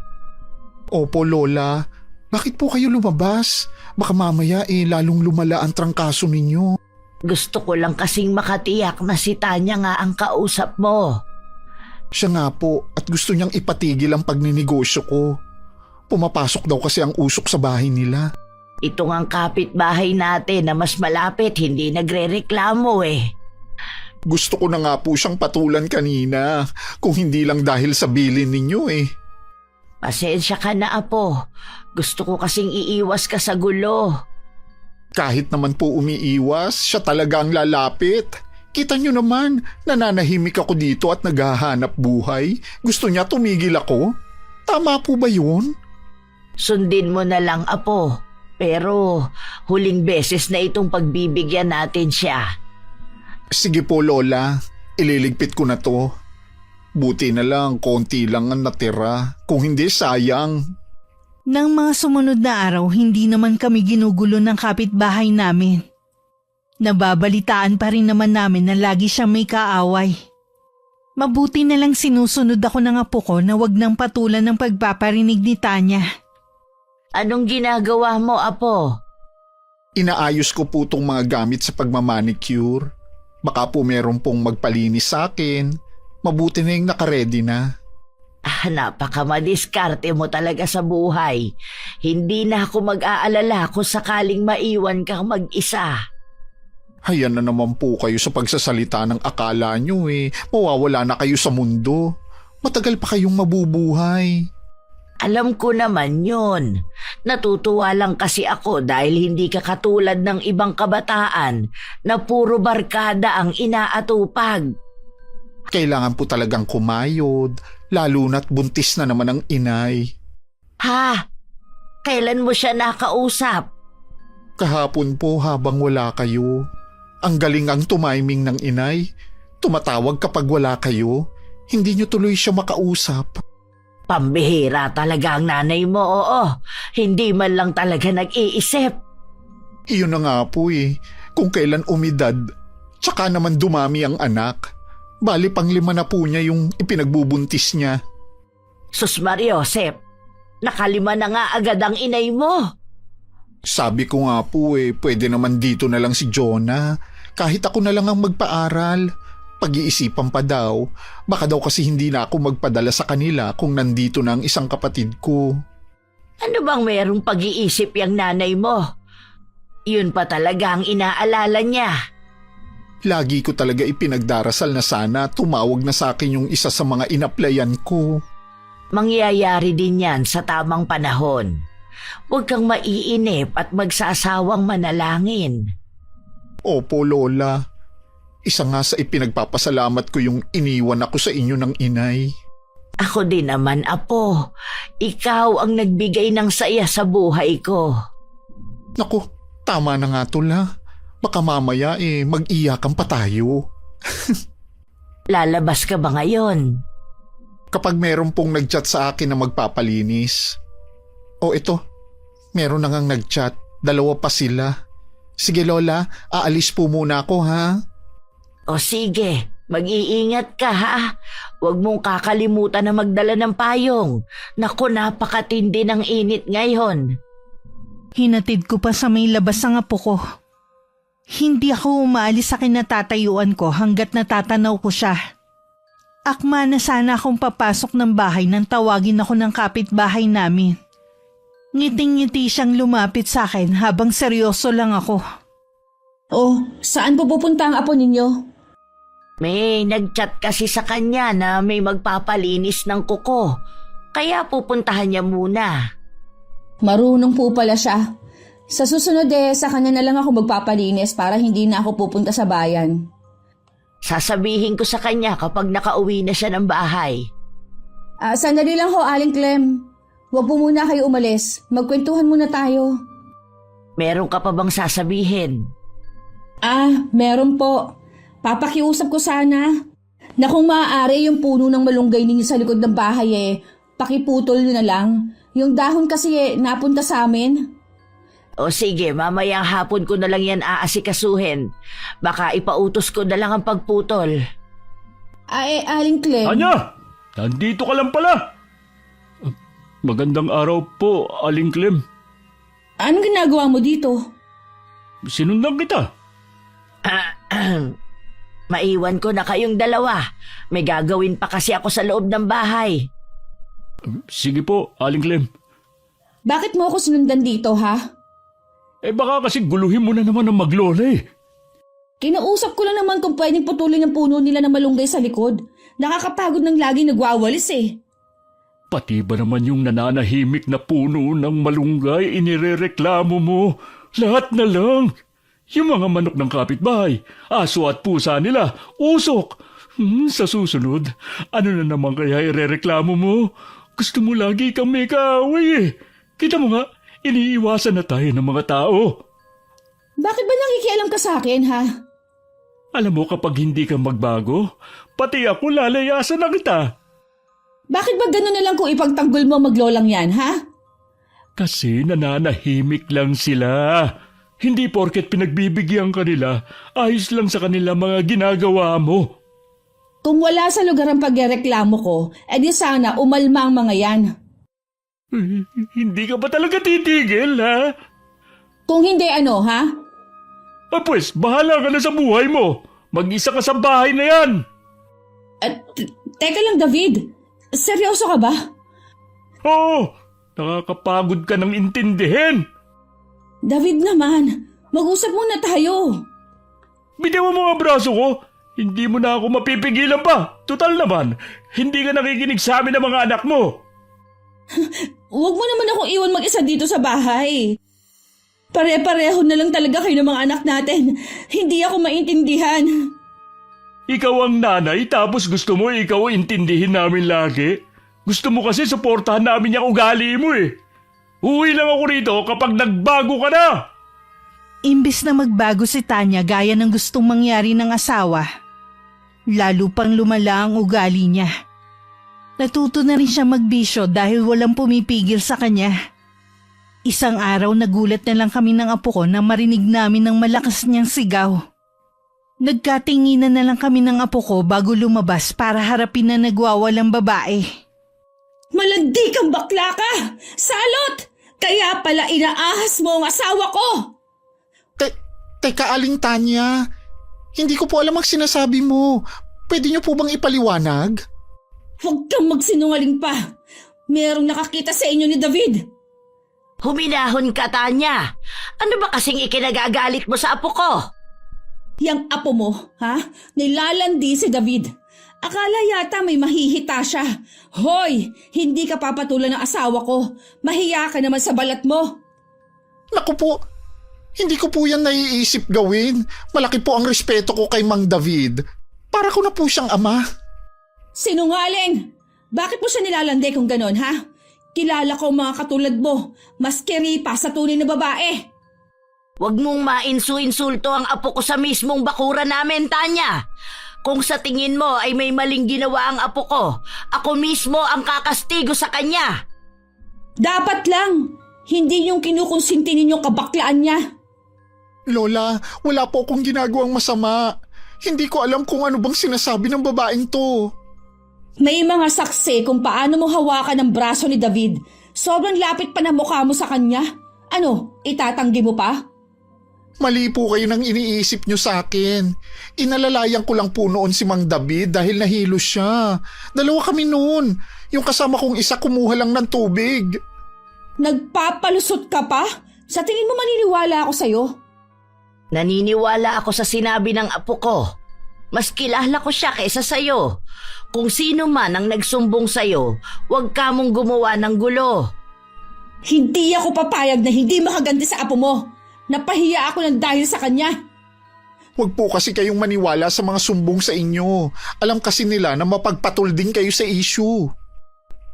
Speaker 2: Opo, Lola. Bakit po kayo lumabas? Baka mamaya lalong lumala ang trangkaso ninyo.
Speaker 1: Gusto ko lang kasing makatiyak na si Tanya nga ang kausap mo.
Speaker 2: Siya nga po at gusto niyang ipatigil ang pagninegosyo ko. Pumapasok daw kasi ang usok sa bahay nila.
Speaker 1: Ito ngang kapitbahay natin na mas malapit hindi nagrereklamo eh.
Speaker 2: Gusto ko na nga po siyang patulan kanina kung hindi lang dahil sa bilin ninyo eh.
Speaker 1: Pasensya ka na, Apo. Gusto ko kasing iiwas ka sa gulo.
Speaker 2: Kahit naman po umiiwas, siya talaga ang lalapit. Kita niyo naman, nananahimik ako dito at naghahanap buhay. Gusto niya tumigil ako? Tama po ba yun?
Speaker 1: Sundin mo na lang, Apo. Pero huling beses na itong pagbibigyan natin siya.
Speaker 2: Sige po, Lola. Ililigpit ko na to. Buti na lang, konti lang ang natira. Kung hindi, sayang.
Speaker 3: Nang mga sumunod na araw, hindi naman kami ginugulo ng kapitbahay namin. Nababalitaan pa rin naman namin na lagi siyang may kaaway. Mabuti na lang sinusunod ako ng apo ko na wag nang patulan ng pagpaparinig ni Tanya.
Speaker 1: Anong ginagawa mo, Apo?
Speaker 2: Inaayos ko po tong mga gamit sa pagmamanicure. Baka po meron pong magpalinis sa akin. Mabuti na yung nakaredy na.
Speaker 1: Napakamadiskarte mo talaga sa buhay. Hindi na ako mag-aalala kung sakaling maiwan kang mag-isa.
Speaker 2: Hayan na naman po kayo sa pagsasalita ng akala nyo eh. Mawawala na kayo sa mundo. Matagal pa kayong mabubuhay.
Speaker 1: Alam ko naman yun. Natutuwa lang kasi ako dahil hindi ka katulad ng ibang kabataan na puro barkada ang inaatupag.
Speaker 2: Kailangan po talagang kumayod, lalo na't buntis na naman ang inay.
Speaker 1: Ha? Kailan mo siya nakausap?
Speaker 2: Kahapon po habang wala kayo. Ang galing ang tumiming ng inay. Tumatawag kapag wala kayo. Hindi niyo tuloy siya makausap.
Speaker 1: Pambihira talaga ang nanay mo, oo. Hindi man lang talaga nag-iisip.
Speaker 2: Iyon na nga po eh. Kung kailan umidad, tsaka naman dumami ang anak. Bali pang 5 na po niya yung ipinagbubuntis niya.
Speaker 1: Sus Mariosep, Nakalima na nga agad ang inay mo.
Speaker 2: Sabi ko nga po pwede naman dito na lang si Jonah. Kahit ako na lang ang magpaaral. Pag-iisipan pa daw. Baka daw kasi hindi na ako magpadala sa kanila kung nandito na ang isang kapatid ko.
Speaker 1: Ano bang merong pag-iisip yung nanay mo? Yun pa talaga ang inaalala niya.
Speaker 2: Lagi ko talaga ipinagdarasal na sana tumawag na sa akin yung isa sa mga inaplayan ko.
Speaker 1: Mangyayari din yan sa tamang panahon. Huwag kang maiinip at magsasawang manalangin.
Speaker 2: Opo, Lola. Isa nga sa ipinagpapasalamat ko yung iniwan ako sa inyo ng inay.
Speaker 1: Ako din naman, Apo. Ikaw ang nagbigay ng saya sa buhay ko.
Speaker 2: Naku, tama na nga Tula. Baka mamaya mag-iyakan pa tayo.
Speaker 1: Lalabas ka ba ngayon?
Speaker 2: Kapag meron pong nag-chat sa akin na magpapalinis. O ito, meron na ngang nag-chat. 2 pa sila. Sige Lola, aalis po muna ako ha.
Speaker 1: O sige, mag-iingat ka ha. Huwag mong kakalimutan na magdala ng payong. Naku, napakatindi ng init ngayon.
Speaker 3: Hinatid ko pa sa may labas ang apo ko. Hindi ako umaalis sa kinatatayuan ko hanggat natatanaw ko siya. Akma na sana akong papasok ng bahay nang tawagin ako ng kapitbahay namin. Ngiting-ngiti siyang lumapit sa akin habang seryoso lang ako.
Speaker 4: Oh, saan po pupunta ang apo ninyo?
Speaker 1: May nag-chat kasi sa kanya na may magpapalinis ng kuko. Kaya pupuntahan niya muna.
Speaker 4: Marunong po pala siya. Sa susunod sa kanya na lang ako magpapalinis para hindi na ako pupunta sa bayan.
Speaker 1: Sasabihin ko sa kanya kapag nakauwi na siya ng bahay.
Speaker 4: Sandali lang ho, Aling Clem. Huwag po muna kayo umalis. Magkwentuhan muna tayo.
Speaker 1: Meron ka pa bang sasabihin?
Speaker 4: Meron po. Papakiusap ko sana na kung maaari yung puno ng malunggay ninyo sa likod ng bahay pakiputol nyo na lang. Yung dahon kasi napunta sa amin.
Speaker 1: O sige, mamayang hapon ko na lang yan aasikasuhin. Baka ipautos ko na lang ang pagputol.
Speaker 4: Aling Clem.
Speaker 5: Anya, nandito ka lang pala. Magandang araw po, Aling Clem.
Speaker 4: Anong ginagawa mo dito?
Speaker 5: Sinundan kita.
Speaker 1: Maiwan ko na kayong dalawa. May gagawin pa kasi ako sa loob ng bahay.
Speaker 5: Sige po, Aling Clem.
Speaker 4: Bakit mo ako sinundan dito, ha?
Speaker 5: Baka kasi guluhin mo na naman ang maglola
Speaker 4: Kinausap ko lang naman kung pwedeng putulin ang puno nila ng malunggay sa likod. Nakakapagod ng lagi nagwawalis
Speaker 5: Pati ba naman yung nananahimik na puno ng malunggay inirereklamo mo? Lahat na lang. Yung mga manok ng kapitbahay, aso at pusa nila, usok. Sa susunod, ano na naman kaya irereklamo mo? Gusto mo lagi kang may kaaway Kita mo nga, iniiwasan na tayo ng mga tao.
Speaker 4: Bakit ba nakikialam ka sa akin, ha?
Speaker 5: Alam mo kapag hindi ka magbago, pati ako lalayasan na kita.
Speaker 4: Bakit ba gano'n na lang kung ipagtanggol mo maglolang yan, ha?
Speaker 5: Kasi nananahimik lang sila. Hindi porket pinagbibigyan ka nila, ayos lang sa kanila mga ginagawa mo.
Speaker 4: Kung wala sa lugar ang pagreklamo ko, edi sana umalma ang mga yan.
Speaker 5: Hindi ka ba talaga titigil, ha?
Speaker 4: Kung hindi ha?
Speaker 5: Pues, bahala ka na sa buhay mo. Mag-isa ka sa bahay na yan.
Speaker 4: Teka lang, David. Seryoso ka ba?
Speaker 5: Oo, nakakapagod ka ng intindihin.
Speaker 4: David naman, mag-usap muna tayo.
Speaker 5: Bitiwan mo ang braso ko. Hindi mo na ako mapipigilan pa. Tutal naman, hindi ka nakikinig sa amin ng mga anak mo.
Speaker 4: Huwag mo naman akong iwan mag-isa dito sa bahay. Pare-pareho na lang talaga kayo ng mga anak natin. Hindi ako maintindihan.
Speaker 5: Ikaw ang nanay tapos gusto mo ikaw intindihin namin lagi. Gusto mo kasi suportahan namin yung ugali mo Uwi lang ako rito kapag nagbago ka na.
Speaker 3: Imbis na magbago si Tanya gaya ng gustong mangyari ng asawa, lalo pang lumala ang ugali niya. Natuto na rin siya magbisyo dahil walang pumipigil sa kanya. Isang araw nagulat na lang kami ng apo ko nang marinig namin ng malakas niyang sigaw. Nagkatinginan na lang kami ng apo ko bago lumabas para harapin na nagwawalang babae.
Speaker 4: Malandi kang bakla ka! Salot! Kaya pala inaahas mo ang asawa ko!
Speaker 2: Teka, Aling Tanya. Hindi ko po alam ang sinasabi mo. Pwede niyo po bang ipaliwanag?
Speaker 4: Huwag kang magsinungaling pa! Merong nakakita sa inyo ni David!
Speaker 1: Huminahon ka, Tanya. Ano ba kasing ikinagagalit mo sa apo ko?
Speaker 4: Yang apo mo, ha? Nilalandi si David. Akala yata may mahihita siya. Hoy! Hindi ka papatulan ng asawa ko. Mahiya ka naman sa balat mo.
Speaker 2: Naku po, hindi ko po yan naiisip gawin. Malaki po ang respeto ko kay Mang David. Para ko na po siyang ama.
Speaker 4: Sinungaling! Bakit mo siya nilalandi kung ganon, ha? Kilala ko ang mga katulad mo. Mas keri pa sa tunay na babae.
Speaker 1: Huwag mong mainsu-insulto ang apo ko sa mismong bakuran namin, Tanya. Kung sa tingin mo ay may maling ginawa ang apo ko, ako mismo ang kakastigo sa kanya.
Speaker 4: Dapat lang. Hindi yung kinukonsinti ninyong kabaklaan niya.
Speaker 2: Lola, wala po akong ginagawang masama. Hindi ko alam kung ano bang sinasabi ng babaeng to.
Speaker 4: May mga saksi kung paano mo hawakan ang braso ni David. Sobrang lapit pa na mukha mo sa kanya. Ano, itatanggi mo pa?
Speaker 2: Mali po kayo ng iniisip nyo sa akin. Inalalayan ko lang po noon si Mang David dahil nahilo siya. Dalawa kami noon. Yung kasama kong isa kumuha lang ng tubig.
Speaker 4: Nagpapalusot ka pa? Sa tingin mo maniniwala ako sa'yo?
Speaker 1: Naniniwala ako sa sinabi ng apo ko. Mas kilala ko siya kaysa sa'yo. Kung sino man ang nagsumbong sa'yo, huwag ka mong gumawa ng gulo.
Speaker 4: Hindi ako papayag na hindi makaganti sa apo mo. Napahiya ako ng dahil sa kanya.
Speaker 2: Huwag po kasi kayong maniwala sa mga sumbong sa inyo. Alam kasi nila na mapagpatol din kayo sa issue.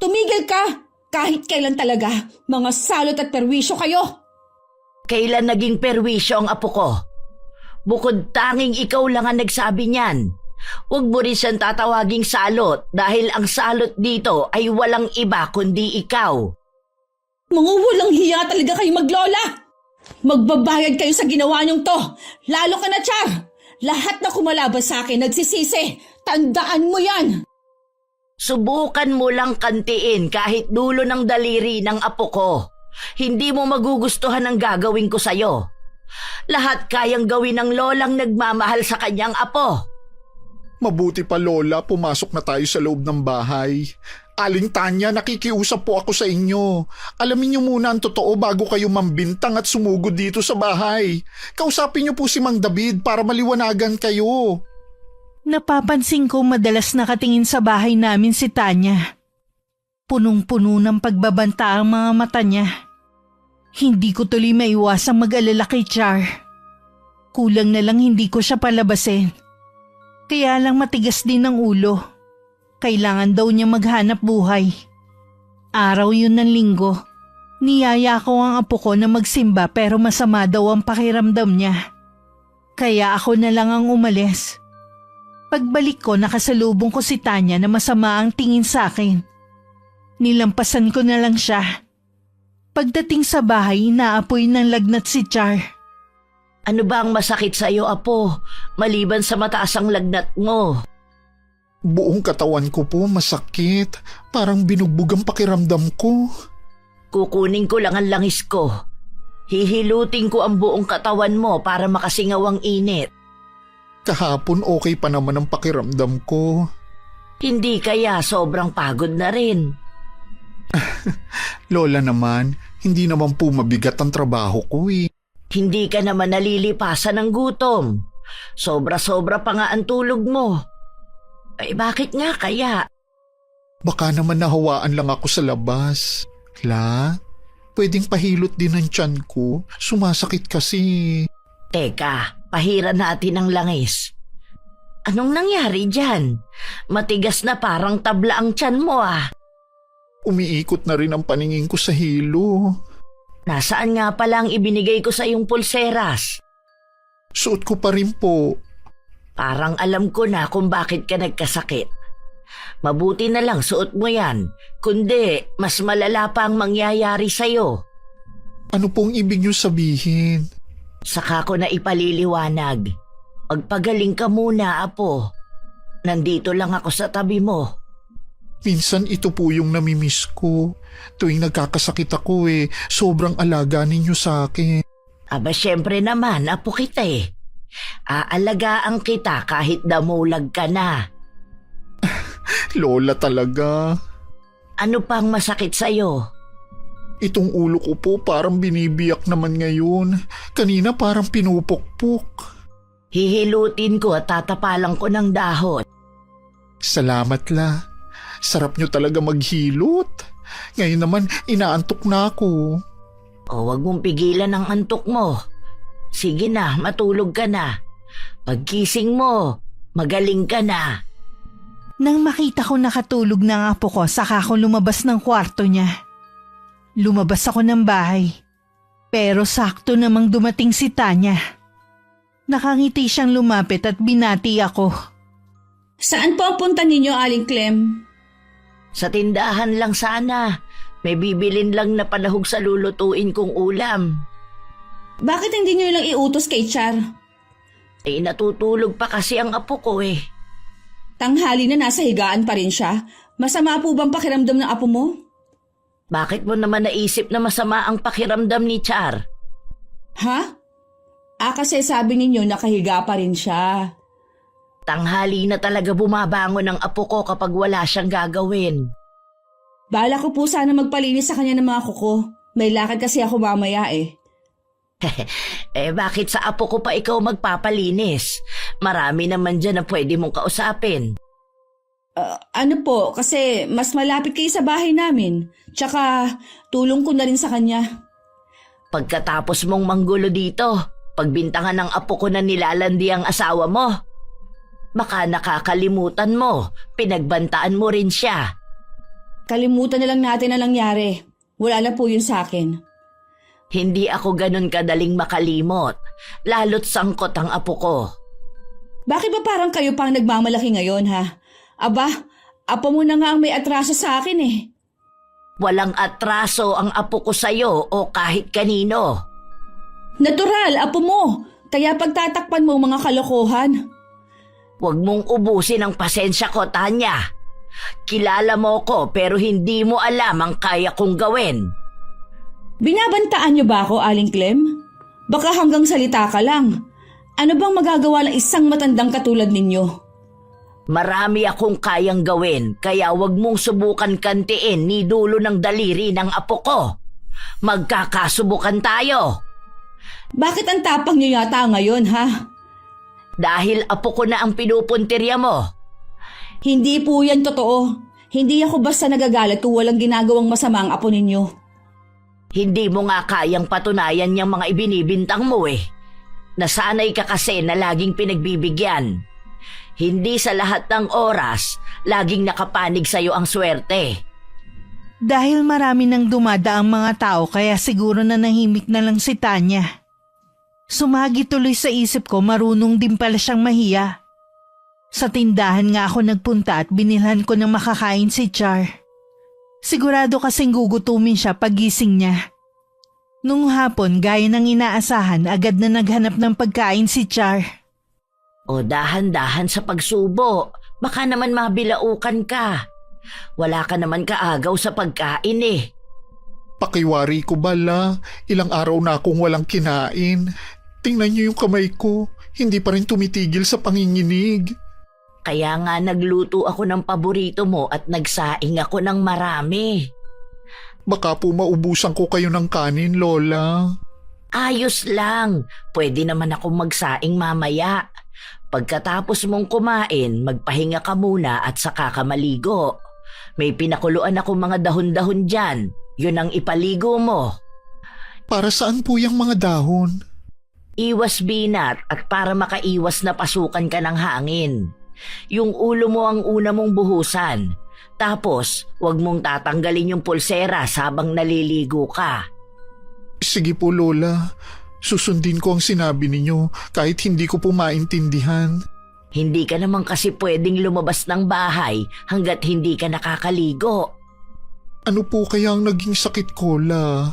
Speaker 4: Tumigil ka! Kahit kailan talaga, mga salot at perwisyo kayo!
Speaker 1: Kailan naging perwisyo ang apo ko? Bukod tanging ikaw lang ang nagsabi niyan. Huwag mo rin siyang tatawaging salot dahil ang salot dito ay walang iba kundi ikaw.
Speaker 4: Mga walang hiya talaga kayo maglola! Magbabayad kayo sa ginawa niyong to! Lalo ka na, Char! Lahat na kumalaban sa akin nagsisisi! Tandaan mo yan!
Speaker 1: Subukan mo lang kantiin kahit dulo ng daliri ng apo ko. Hindi mo magugustuhan ang gagawin ko sa'yo. Lahat kayang gawin ng lolang nagmamahal sa kanyang apo.
Speaker 2: Mabuti pa Lola, pumasok na tayo sa loob ng bahay. Aling Tanya, nakikiusap po ako sa inyo. Alamin niyo muna ang totoo bago kayo mambintang at sumugod dito sa bahay. Kausapin niyo po si Mang David para maliwanagan kayo.
Speaker 3: Napapansin ko madalas nakatingin sa bahay namin si Tanya. Punong-puno ng pagbabanta ang mga mata niya. Hindi ko tuloy maiwasang mag-alala kay Char. Kulang na lang hindi ko siya palabasin. Kaya lang matigas din ang ulo. Kailangan daw niya maghanap buhay. Araw yun ng linggo. Niyaya ko ang apo ko na magsimba pero masama daw ang pakiramdam niya. Kaya ako na lang ang umalis. Pagbalik ko nakasalubong ko si Tanya na masama ang tingin sa akin. Nilampasan ko na lang siya. Pagdating sa bahay, naapoy ng lagnat si Char.
Speaker 1: Ano ba ang masakit sa iyo, apo? Maliban sa mataas ang lagnat mo.
Speaker 2: Buong katawan ko po masakit. Parang binugbog ang pakiramdam ko.
Speaker 1: Kukunin ko lang ang langis ko. Hihilutin ko ang buong katawan mo para makasingaw ang init.
Speaker 2: Kahapon okay pa naman ang pakiramdam ko.
Speaker 1: Hindi kaya sobrang pagod na rin.
Speaker 2: Lola naman, hindi naman po mabigat ang trabaho ko eh.
Speaker 1: Hindi ka naman nalilipasan ng gutom. Sobra-sobra pa nga ang tulog mo. Ay bakit nga kaya?
Speaker 2: Baka naman nahawaan lang ako sa labas. La, pwedeng pahilot din ang tiyan ko. Sumasakit kasi.
Speaker 1: Teka, pahiran natin ang langis. Anong nangyari dyan? Matigas na parang tabla ang tiyan mo ah.
Speaker 2: Umiikot na rin ang paningin ko sa hilo.
Speaker 1: Nasaan nga pala ang ibinigay ko sa iyong pulseras?
Speaker 2: Suot ko pa rin po.
Speaker 1: Parang alam ko na kung bakit ka nagkasakit. Mabuti na lang suot mo yan, kundi mas malala pa ang mangyayari sa'yo.
Speaker 2: Ano pong ibig niyo sabihin?
Speaker 1: Saka ko na ipaliliwanag. Magpagaling ka muna, apo. Nandito lang ako sa tabi mo.
Speaker 2: Minsan ito po yung namimiss ko. Tuwing nagkakasakit ako sobrang alaga ninyo sa akin.
Speaker 1: Aba syempre naman, apo kita eh. Aalagaan kita kahit damulag ka na.
Speaker 2: Lola talaga.
Speaker 1: Ano pang masakit sa'yo?
Speaker 2: Itong ulo ko po parang binibiyak naman ngayon. Kanina parang pinupukpok.
Speaker 1: Hihilutin ko at tatapalan ko ng dahon.
Speaker 2: Salamat la. Sarap nyo talaga maghilot. Ngayon naman inaantok na ako.
Speaker 1: O wag mong pigilan ang antok mo. Sige na, matulog ka na. Pagkising mo, magaling ka na.
Speaker 3: Nang makita ko nakatulog na ang apo ko, saka ako lumabas ng kwarto niya. Lumabas ako ng bahay. Pero sakto namang dumating si Tanya. Nakangiti siyang lumapit at binati ako.
Speaker 4: Saan po ang punta ninyo, Aling Clem?
Speaker 1: Sa tindahan lang sana. May bibilin lang na panahog sa lulutuin kong ulam.
Speaker 4: Bakit hindi nyo lang iutos kay Char?
Speaker 1: Natutulog pa kasi ang apo ko eh.
Speaker 4: Tanghali na nasa higaan pa rin siya. Masama po bang pakiramdam ng apo mo?
Speaker 1: Bakit mo naman naisip na masama ang pakiramdam ni Char?
Speaker 4: Ha? Kasi sabi ninyo nakahiga pa rin siya.
Speaker 1: Tanghali na talaga bumabangon ang apo ko kapag wala siyang gagawin.
Speaker 4: Bala ko po sana magpalinis sa kanya ng mga kuko. May lakad kasi ako mamaya eh.
Speaker 1: Bakit sa apo ko pa ikaw magpapalinis? Marami naman dyan na pwede mong kausapin.
Speaker 4: Ano po, kasi mas malapit kayo sa bahay namin. Tsaka tulong ko na rin sa kanya.
Speaker 1: Pagkatapos mong manggulo dito, pagbintangan ng apo ko na nilalandi ang asawa mo. Baka nakakalimutan mo, pinagbantaan mo rin siya.
Speaker 4: Kalimutan na lang natin ang nangyari. Wala na po yun sa akin.
Speaker 1: Hindi ako ganun kadaling makalimot, lalo't sangkot ang apo ko.
Speaker 4: Bakit ba parang kayo pang nagmamalaki ngayon ha? Aba, apo mo na nga ang may atraso sa akin eh.
Speaker 1: Walang atraso ang apo ko sa'yo o kahit kanino.
Speaker 4: Natural, apo mo. Kaya pagtatakpan mo mga kalokohan.
Speaker 1: Huwag mong ubusin ang pasensya ko, Tanya. Kilala mo ko pero hindi mo alam ang kaya kong gawin.
Speaker 4: Binabantaan niyo ba ako, Aling Clem? Baka hanggang salita ka lang. Ano bang magagawa ng isang matandang katulad ninyo?
Speaker 1: Marami akong kayang gawin kaya huwag mong subukan kantiin ni dulo ng daliri ng apo ko. Magkakasubukan tayo.
Speaker 4: Bakit ang tapang niyo yata ngayon, ha?
Speaker 1: Dahil apo ko na ang pinupuntirya mo.
Speaker 4: Hindi po yan totoo. Hindi ako basta nagagalit kung walang ginagawang masama ang apo ninyo.
Speaker 1: Hindi mo nga kayang patunayan yung mga ibinibintang mo eh. Nasanay ka kasi na laging pinagbibigyan. Hindi sa lahat ng oras, laging nakapanig sa'yo ang swerte.
Speaker 3: Dahil marami nang dumadaang mga tao kaya siguro na nahimik na lang si Tanya. Sumagi tuloy sa isip ko marunong din pala siyang mahiya. Sa tindahan nga ako nagpunta at binilhan ko ng makakain si Char. Sigurado kasing gugutumin siya pagising niya. Nung hapon, gaya ng inaasahan, agad na naghanap ng pagkain si Char.
Speaker 1: O dahan-dahan sa pagsubo, baka naman mabilaukan ka. Wala ka naman kaagaw sa pagkain eh.
Speaker 2: Pakiwari ko bala, ilang araw na akong walang kinain. Tingnan niyo yung kamay ko, hindi pa rin tumitigil sa panginginig.
Speaker 1: Kaya nga nagluto ako ng paborito mo at nagsaing ako ng marami.
Speaker 2: Baka po maubusan ko kayo ng kanin, Lola.
Speaker 1: Ayos lang, pwede naman ako magsaing mamaya. Pagkatapos mong kumain, magpahinga ka muna at saka ka maligo. May pinakuluan ako mga dahon-dahon dyan, yun ang ipaligo mo.
Speaker 2: Para saan po yung mga dahon?
Speaker 1: Iwas binat at para makaiwas na pasukan ka ng hangin. Yung ulo mo ang una mong buhusan. Tapos, huwag mong tatanggalin yung pulsera habang naliligo ka.
Speaker 2: Sige po, Lola. Susundin ko ang sinabi ninyo kahit hindi ko po maintindihan.
Speaker 1: Hindi ka naman kasi pwedeng lumabas ng bahay hanggat hindi ka nakakaligo.
Speaker 2: Ano po kaya ang naging sakit ko, La?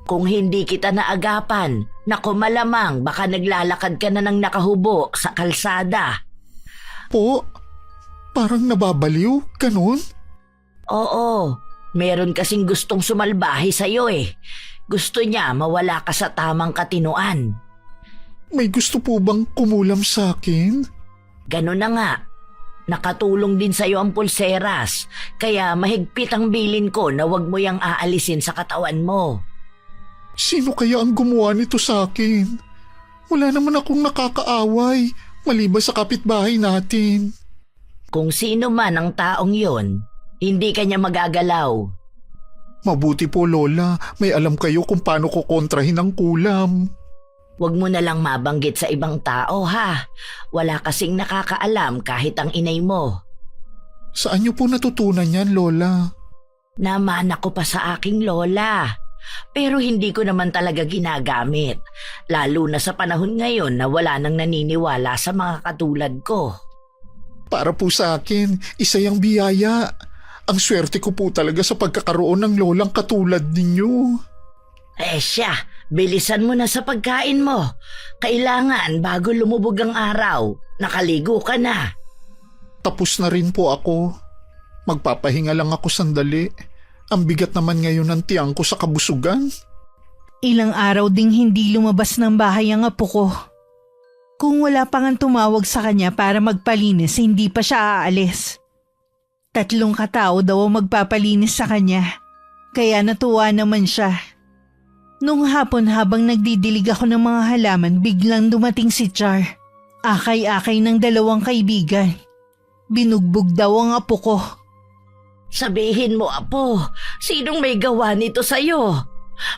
Speaker 1: Kung hindi kita naagapan, naku malamang baka naglalakad ka na ng nakahubo sa kalsada.
Speaker 2: Po? Parang nababaliw? Ganun?
Speaker 1: Oo, meron kasing gustong sumalbahe sa'yo eh. Gusto niya mawala ka sa tamang katinuan.
Speaker 2: May gusto po bang kumulam sa akin?
Speaker 1: Ganun na nga. Nakatulong din sa'yo ang pulseras, kaya mahigpit ang bilin ko na wag mo yang aalisin sa katawan mo.
Speaker 2: Sino kaya ang gumawa nito sa akin? Wala naman akong nakakaaway, maliban sa kapitbahay natin.
Speaker 1: Kung sino man ang taong yon, hindi kanya magagalaw.
Speaker 2: Mabuti po, Lola, may alam kayo kung paano ko kontrahin ang kulam.
Speaker 1: Huwag mo na lang mabanggit sa ibang tao ha. Wala kasing nakakaalam kahit ang inay mo.
Speaker 2: Saan niyo po natutunan yan, Lola?
Speaker 1: Namana ko pa sa aking lola. Pero hindi ko naman talaga ginagamit. Lalo na sa panahon ngayon na wala nang naniniwala sa mga katulad ko.
Speaker 2: Para po sa akin, isa yung biyaya. Ang swerte ko po talaga sa pagkakaroon ng lolang katulad ninyo.
Speaker 1: Siya, bilisan mo na sa pagkain mo. Kailangan bago lumubog ang araw, nakaligo ka na.
Speaker 2: Tapos na rin po ako. Magpapahinga lang ako sandali. Ang bigat naman ngayon ng tiyang ko sa kabusugan.
Speaker 3: Ilang araw ding hindi lumabas ng bahay ang apo ko. Kung wala pang ang tumawag sa kanya para magpalinis, hindi pa siya aalis. 3 katao daw ang magpapalinis sa kanya, kaya natuwa naman siya. Nung hapon habang nagdidilig ako ng mga halaman, biglang dumating si Char. Akay-akay ng 2 kaibigan. Binugbog daw ang apo ko.
Speaker 1: Sabihin mo, apo, sinong may gawa nito sa'yo?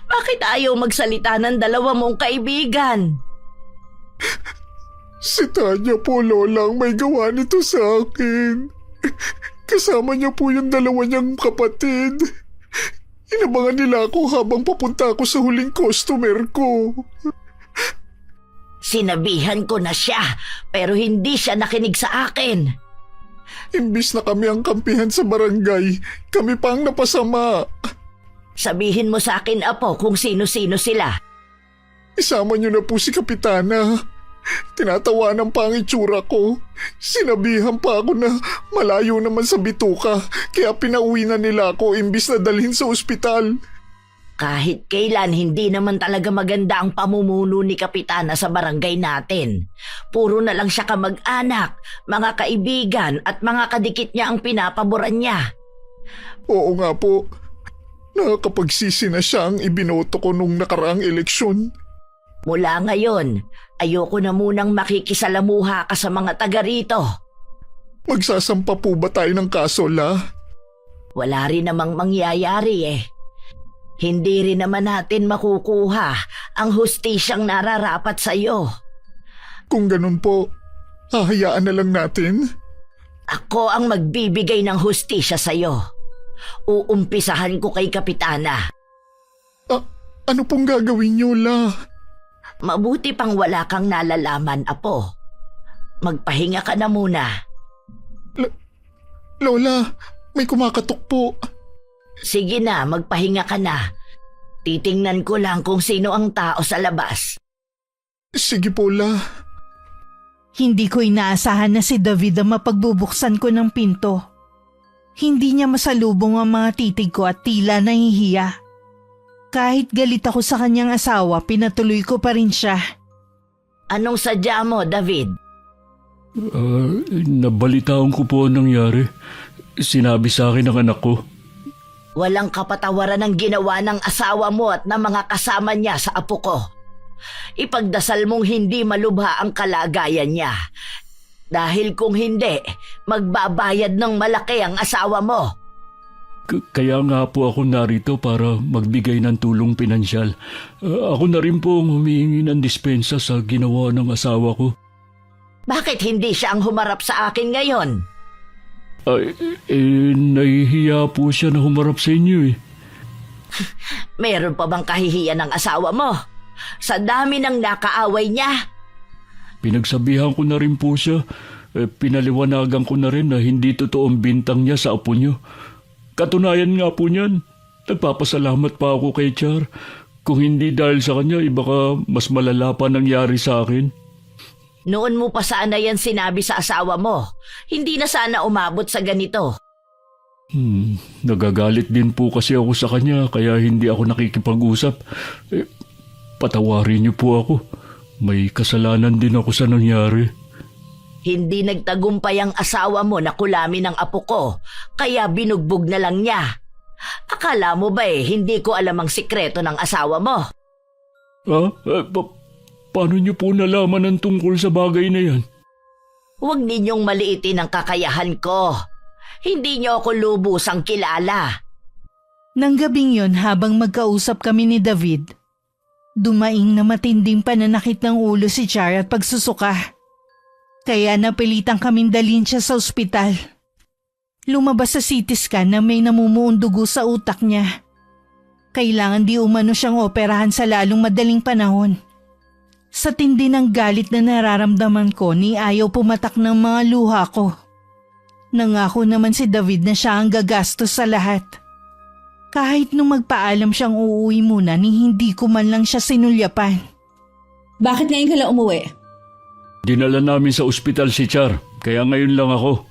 Speaker 1: Bakit ayaw magsalita ng 2 mong kaibigan?
Speaker 2: Si Tanya po, Lola, ang may gawa nito sa akin. Kasama niya po yung 2 niyang kapatid. Inabangan nila ako habang papunta ako sa huling customer ko.
Speaker 1: Sinabihan ko na siya, pero hindi siya nakinig sa akin.
Speaker 2: Imbis na kami ang kampihan sa barangay, kami pa ang napasama.
Speaker 1: Sabihin mo sa akin, apo, kung sino-sino sila.
Speaker 2: Isama niyo na po si Kapitana. Tinatawanan pa ang itsura ko. Sinabihan pa ako na malayo naman sa bituka, kaya pinauwi na nila ako imbis na dalhin sa ospital.
Speaker 1: Kahit kailan, hindi naman talaga maganda ang pamumuno ni Kapitana sa barangay natin. Puro na lang siya kamag-anak, mga kaibigan at mga kadikit niya ang pinapaboran niya.
Speaker 2: Oo nga po. Nakakapagsisi na siya ang ibinoto ko nung nakaraang eleksyon.
Speaker 1: Mula ngayon, ayoko na munang makikisalamuha ka sa mga taga rito.
Speaker 2: Magsasampa po ba tayo ng kaso, La?
Speaker 1: Wala rin namang mangyayari eh. Hindi rin naman natin makukuha ang hustisyang nararapat sa iyo.
Speaker 2: Kung ganun po, hahayaan na lang natin.
Speaker 1: Ako ang magbibigay ng hustisya sa iyo. Uumpisahan ko kay Kapitana.
Speaker 2: Ano pong gagawin niyo, La?
Speaker 1: Mabuti pang wala kang nalalaman, apo. Magpahinga ka na muna.
Speaker 2: Lola, may kumakatok po.
Speaker 1: Sige na, magpahinga ka na. Titingnan ko lang kung sino ang tao sa labas.
Speaker 2: Sige po, La.
Speaker 3: Hindi ko inaasahan na si David ang mapagbubuksan ko ng pinto. Hindi niya masalubong ang mga titig ko at tila nahihiya. Kahit galit ako sa kanyang asawa, pinatuloy ko pa rin siya.
Speaker 1: Anong sadya mo, David?
Speaker 5: Nabalitaan ko po ang nangyari. Sinabi sa akin ng anak ko.
Speaker 1: Walang kapatawaran ang ginawa ng asawa mo at ng mga kasama niya sa apo ko. Ipagdasal mong hindi malubha ang kalagayan niya. Dahil kung hindi, magbabayad ng malaki ang asawa mo.
Speaker 5: Kaya nga po ako narito para magbigay ng tulong pinansyal. Ako na rin po ang humihingi ng dispensa sa ginawa ng asawa ko.
Speaker 1: Bakit hindi siya ang humarap sa akin ngayon?
Speaker 5: Nahihiya po siya na humarap sa inyo eh.
Speaker 1: Meron pa bang kahihiyan ng asawa mo? Sa dami ng nakaaway niya?
Speaker 5: Pinagsabihan ko na rin po siya. Pinaliwanagan ko na rin na hindi totoong bintang niya sa apo niyo. Katunayan nga po niyan, nagpapasalamat pa ako kay Char. Kung hindi dahil sa kanya, baka mas malala pa nangyari sa akin.
Speaker 1: Noon mo pa sana yan sinabi sa asawa mo. Hindi na sana umabot sa ganito.
Speaker 5: Nagagalit din po kasi ako sa kanya kaya hindi ako nakikipag-usap. Patawarin niyo po ako. May kasalanan din ako sa nangyari.
Speaker 1: Hindi nagtagumpay ang asawa mo na kulamin ng apo ko, kaya binugbog na lang niya. Akala mo ba hindi ko alam ang sikreto ng asawa mo?
Speaker 5: Paano niyo po nalaman ang tungkol sa bagay na yan?
Speaker 1: Huwag ninyong maliitin ang kakayahan ko. Hindi niyo ako lubusang kilala.
Speaker 3: Nang gabing yon habang magkausap kami ni David, dumaing na matinding pananakit ng ulo si Char at pagsusuka. Kaya napilitang kaming dalhin siya sa ospital. Lumabas sa CT scan na may namumuong dugo sa utak niya. Kailangan di umano siyang operahan sa lalong madaling panahon. Sa tindi ng galit na nararamdaman ko ni ayaw pumatak ng mga luha ko. Nangako naman si David na siya ang gagastos sa lahat. Kahit nung magpaalam siyang uuwi muna ni hindi ko man lang siya sinulyapan.
Speaker 4: Bakit ngayon ka lang umuwi?
Speaker 5: Dinala namin sa ospital si Char, kaya ngayon lang ako.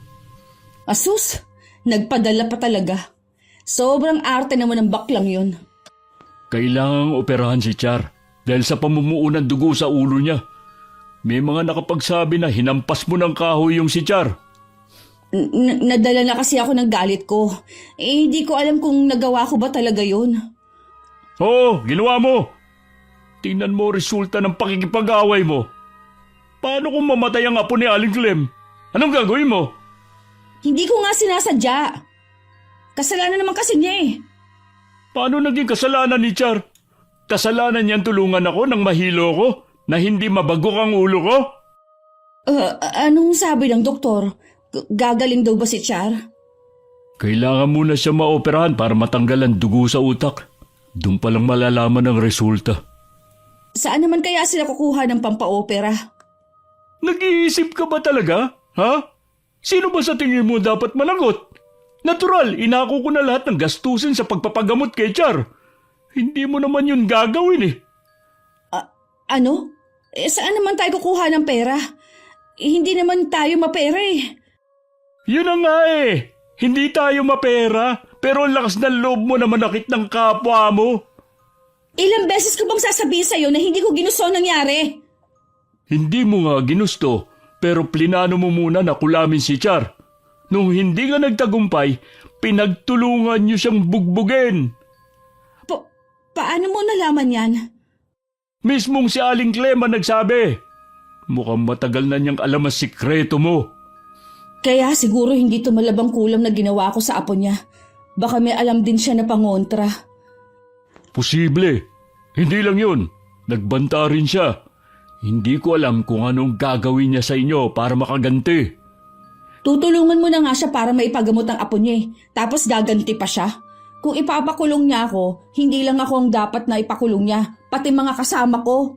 Speaker 4: Asus, nagpadala pa talaga. Sobrang arte naman ng baklang yun.
Speaker 5: Kailangang operahan si Char dahil sa pamumuo ng dugo sa ulo niya. May mga nakapagsabi na hinampas mo ng kahoy yung si Char.
Speaker 4: Nadala na kasi ako ng galit ko. Hindi ko alam kung nagawa ko ba talaga yun.
Speaker 5: Oo, ginawa mo. Tingnan mo resulta ng pakikipag-away mo. Paano kung mamatay ang apo ni Aling Clem? Anong gagawin mo?
Speaker 4: Hindi ko nga sinasadya. Kasalanan naman kasi niya eh.
Speaker 5: Paano naging kasalanan ni Char? Kasalanan niyan tulungan ako nang mahilo ko na hindi mabagok ang ulo ko?
Speaker 4: Anong sabi ng doktor? Gagaling daw ba si Char?
Speaker 5: Kailangan muna siya maoperahan para matanggal ang dugo sa utak. Doon palang malalaman ang resulta.
Speaker 4: Saan naman kaya sila kukuha ng pampaopera?
Speaker 5: Nag-iisip ka ba talaga? Ha? Sino ba sa tingin mo dapat managot? Natural, inako ko na lahat ng gastusin sa pagpapagamot kay Char. Hindi mo naman yun gagawin eh.
Speaker 4: Ano? Saan naman tayo kukuha ng pera? Hindi naman tayo mapera eh.
Speaker 5: Yun na nga eh. Hindi tayo mapera, pero ang lakas ng loob mo na manakit ng kapwa mo.
Speaker 4: Ilang beses ko bang sasabihin sa'yo na hindi ko ginusto ang nangyari?
Speaker 5: Hindi mo nga ginusto, pero plinano mo muna na kulamin si Char. Nung hindi ka nagtagumpay, pinagtulungan niyo siyang bugbugin.
Speaker 4: Paano mo nalaman yan?
Speaker 5: Mismong si Aling Clem ang nagsabi. Mukhang matagal na niyang alam ang sikreto mo.
Speaker 4: Kaya siguro hindi tumalabang kulam na ginawa ko sa apo niya. Baka may alam din siya na pangontra.
Speaker 5: Posible. Hindi lang yun. Nagbanta rin siya. Hindi ko alam kung anong gagawin niya sa inyo para makaganti.
Speaker 4: Tutulungan mo na nga siya para maipagamot ang apo niya eh. Tapos gaganti pa siya. Kung ipapakulong niya ako, hindi lang ako ang dapat na ipakulong niya, pati mga kasama ko.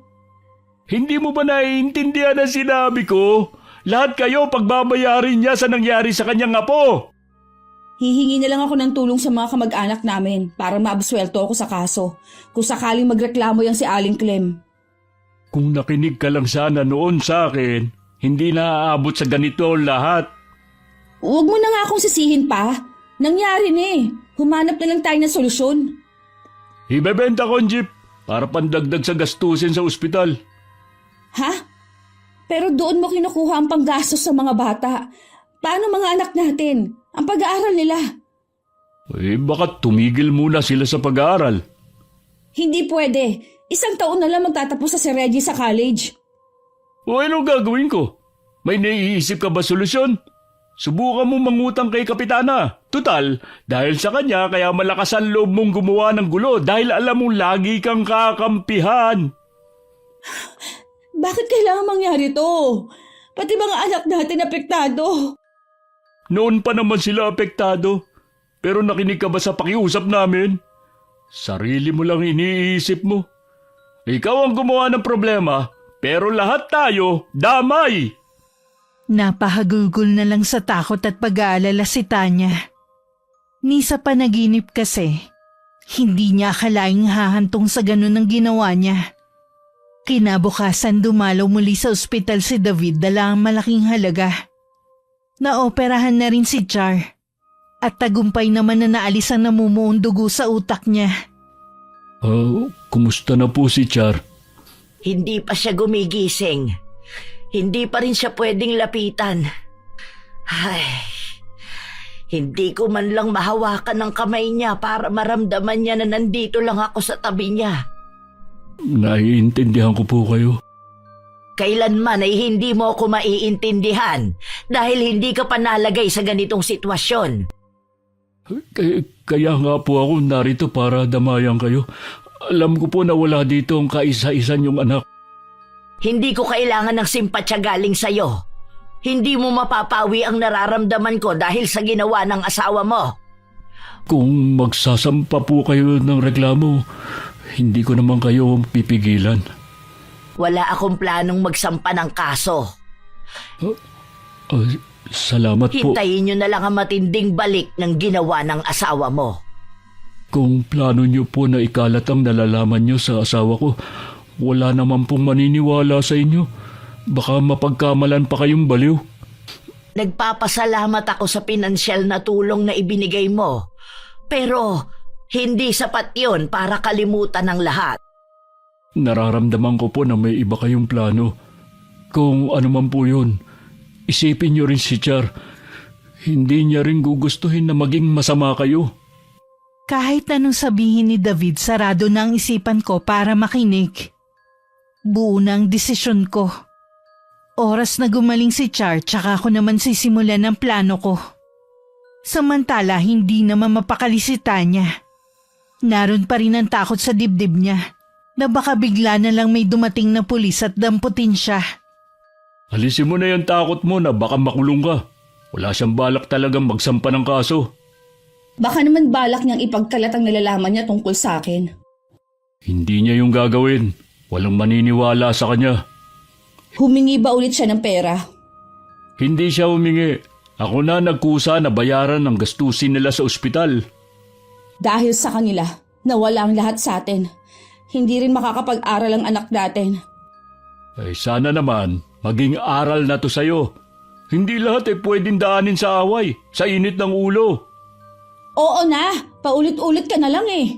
Speaker 5: Hindi mo ba naiintindihan ang sinabi ko? Lahat kayo pagbabayarin niya sa nangyari sa kanyang apo.
Speaker 4: Hihingi na lang ako ng tulong sa mga kamag-anak namin para maabsuelto ako sa kaso. Kung sakaling magreklamo yan si Aling Clem.
Speaker 5: Kung nakinig ka lang sana noon sa akin, hindi na aabot sa ganito lahat.
Speaker 4: Huwag mo na nga akong sisihin pa. Nangyari na eh. Humanap na lang tayo ng solusyon.
Speaker 5: Ibebenta ko ang jeep para pandagdag sa gastusin sa ospital.
Speaker 4: Ha? Pero doon mo kinukuha ang panggastos sa mga bata. Paano mga anak natin? Ang pag-aaral nila.
Speaker 5: Baka tumigil muna sila sa pag-aaral.
Speaker 4: Hindi pwede. 1 taon na lang magtatapos sa si Reggie sa college.
Speaker 5: Anong gagawin ko? May naiisip ka ba solusyon? Subukan mo mangutang kay Kapitana. Tutal, dahil sa kanya kaya malakas ang loob mong gumawa ng gulo dahil alam mong lagi kang kakampihan.
Speaker 4: Bakit kailangan mangyari to? Pati mga anak natin apektado.
Speaker 5: Noon pa naman sila apektado. Pero nakinig ka ba sa pakiusap namin? Sarili mo lang iniisip mo. Ikaw ang gumawa ng problema, pero lahat tayo damay.
Speaker 3: Napahagulgol na lang sa takot at pag-aalala si Tanya. Ni sa panaginip kasi, hindi niya akalaing hahantong sa ganun ang ginawa niya. Kinabukasan dumalaw muli sa ospital si David dala ang malaking halaga. Naoperahan na rin si Char. At tagumpay naman na naalis ang namumuong dugo sa utak niya.
Speaker 5: Kumusta na po si Char?
Speaker 1: Hindi pa siya gumigising. Hindi pa rin siya pwedeng lapitan. Ay, hindi ko man lang mahawakan ng kamay niya para maramdaman niya na nandito lang ako sa tabi niya.
Speaker 5: Naiintindihan ko po kayo.
Speaker 1: Kailanman ay hindi mo ako maiintindihan dahil hindi ka pa nalagay sa ganitong sitwasyon.
Speaker 5: Kaya nga po ako narito para damayan kayo. Alam ko po na wala dito ang kaisa-isa niyong anak.
Speaker 1: Hindi ko kailangan ng simpatsya galing sa'yo. Hindi mo mapapawi ang nararamdaman ko dahil sa ginawa ng asawa mo.
Speaker 5: Kung magsasampa po kayo ng reklamo, hindi ko naman kayo pipigilan.
Speaker 1: Wala akong planong magsampa ng kaso.
Speaker 5: Salamat po.
Speaker 1: Hintayin nyo na lang ang matinding balik ng ginawa ng asawa mo.
Speaker 5: Kung plano niyo po na ikalat ang nalalaman niyo sa asawa ko, wala naman pong maniniwala sa inyo. Baka mapagkamalan pa kayong baliw.
Speaker 1: Nagpapasalamat ako sa pinansyal na tulong na ibinigay mo. Pero hindi sapat yon para kalimutan ang lahat.
Speaker 5: Nararamdaman ko po na may iba kayong plano. Kung ano man po yun, isipin niyo rin si Char. Hindi niya rin gugustuhin na maging masama kayo.
Speaker 3: Kahit anong sabihin ni David, sarado na ang isipan ko para makinig. Buo na ang desisyon ko. Oras na gumaling si Char, tsaka ako naman sisimulan ang plano ko. Samantala, hindi naman mapakali si Tanya. Naroon pa rin ang takot sa dibdib niya na baka bigla na lang may dumating na pulis at damputin siya.
Speaker 5: Alisin mo na yung takot mo na baka makulong ka. Wala siyang balak talagang magsampa ng kaso.
Speaker 4: Baka naman balak niyang ipagkalat ang nalalaman niya tungkol sa akin.
Speaker 5: Hindi niya yung gagawin. Walang maniniwala sa kanya.
Speaker 4: Humingi ba ulit siya ng pera?
Speaker 5: Hindi siya humingi. Ako na nagkusa na bayaran ang gastusin nila sa ospital.
Speaker 4: Dahil sa kanila, nawala ang lahat sa atin. Hindi rin makakapag-aral ang anak natin.
Speaker 5: Ay sana naman, maging aral na to sa'yo. Hindi lahat pwedeng daanin sa away, sa init ng ulo.
Speaker 4: Oo na, paulit-ulit ka na lang eh.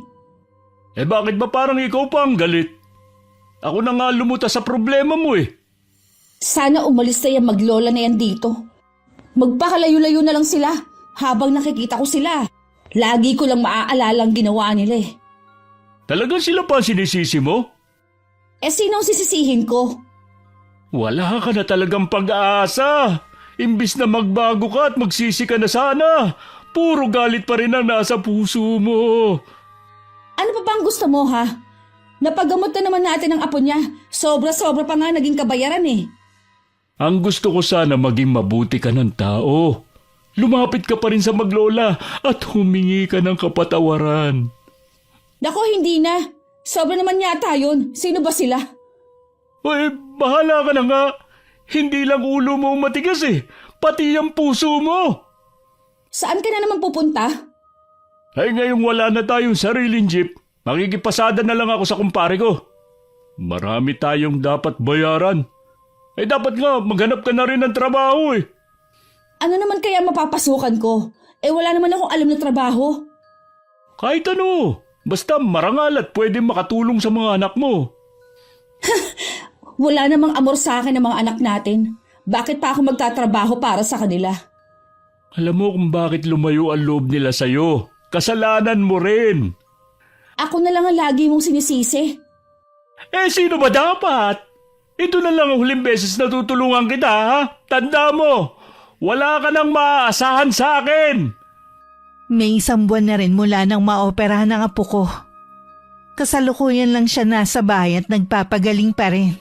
Speaker 5: Bakit ba parang ikaw pa ang galit? Ako na nga lumutas sa problema mo eh.
Speaker 4: Sana umalis na yan maglola na yan dito. Magpakalayo-layo na lang sila habang nakikita ko sila. Lagi ko lang maaalala ang ginawa nila eh.
Speaker 5: Talagang sila pa ang sinisisi mo?
Speaker 4: Sino ang sisisihin ko?
Speaker 5: Wala ka na talagang pag-aasa. Imbis na magbago ka at magsisi ka na sana. Puro galit pa rin ang nasa puso mo.
Speaker 4: Ano pa bang gusto mo ha? Napagamot na naman natin ang apo niya. Sobra-sobra pa nga naging kabayaran eh.
Speaker 5: Ang gusto ko sana maging mabuti ka ng tao. Lumapit ka pa rin sa maglola at humingi ka ng kapatawaran.
Speaker 4: Nako, hindi na. Sobra naman yata yun. Sino ba sila?
Speaker 5: Bahala ka na nga. Hindi lang ulo mo matigas pati ang puso mo.
Speaker 4: Saan ka na naman pupunta?
Speaker 5: Ngayong wala na tayong sariling jeep, makikipasada na lang ako sa kumpare ko. Marami tayong dapat bayaran. Dapat nga maghanap ka na rin ng trabaho
Speaker 4: Ano naman kaya mapapasukan ko? Wala naman akong alam na trabaho.
Speaker 5: Kahit ano, basta marangal at pwede makatulong sa mga anak mo.
Speaker 4: Wala namang amor sa akin ng mga anak natin. Bakit pa ako magtatrabaho para sa kanila?
Speaker 5: Alam mo kung bakit lumayo ang loob nila sa'yo. Kasalanan mo rin.
Speaker 4: Ako na lang ang lagi mong sinisisi.
Speaker 5: Sino ba dapat? Ito na lang ang huling beses na tutulungan kita, ha? Tanda mo, wala ka nang maaasahan sa akin.
Speaker 3: May 1 buwan na rin mula nang maoperahan ang apo ko. Kasalukuyan lang siya nasa bahay at nagpapagaling pa rin.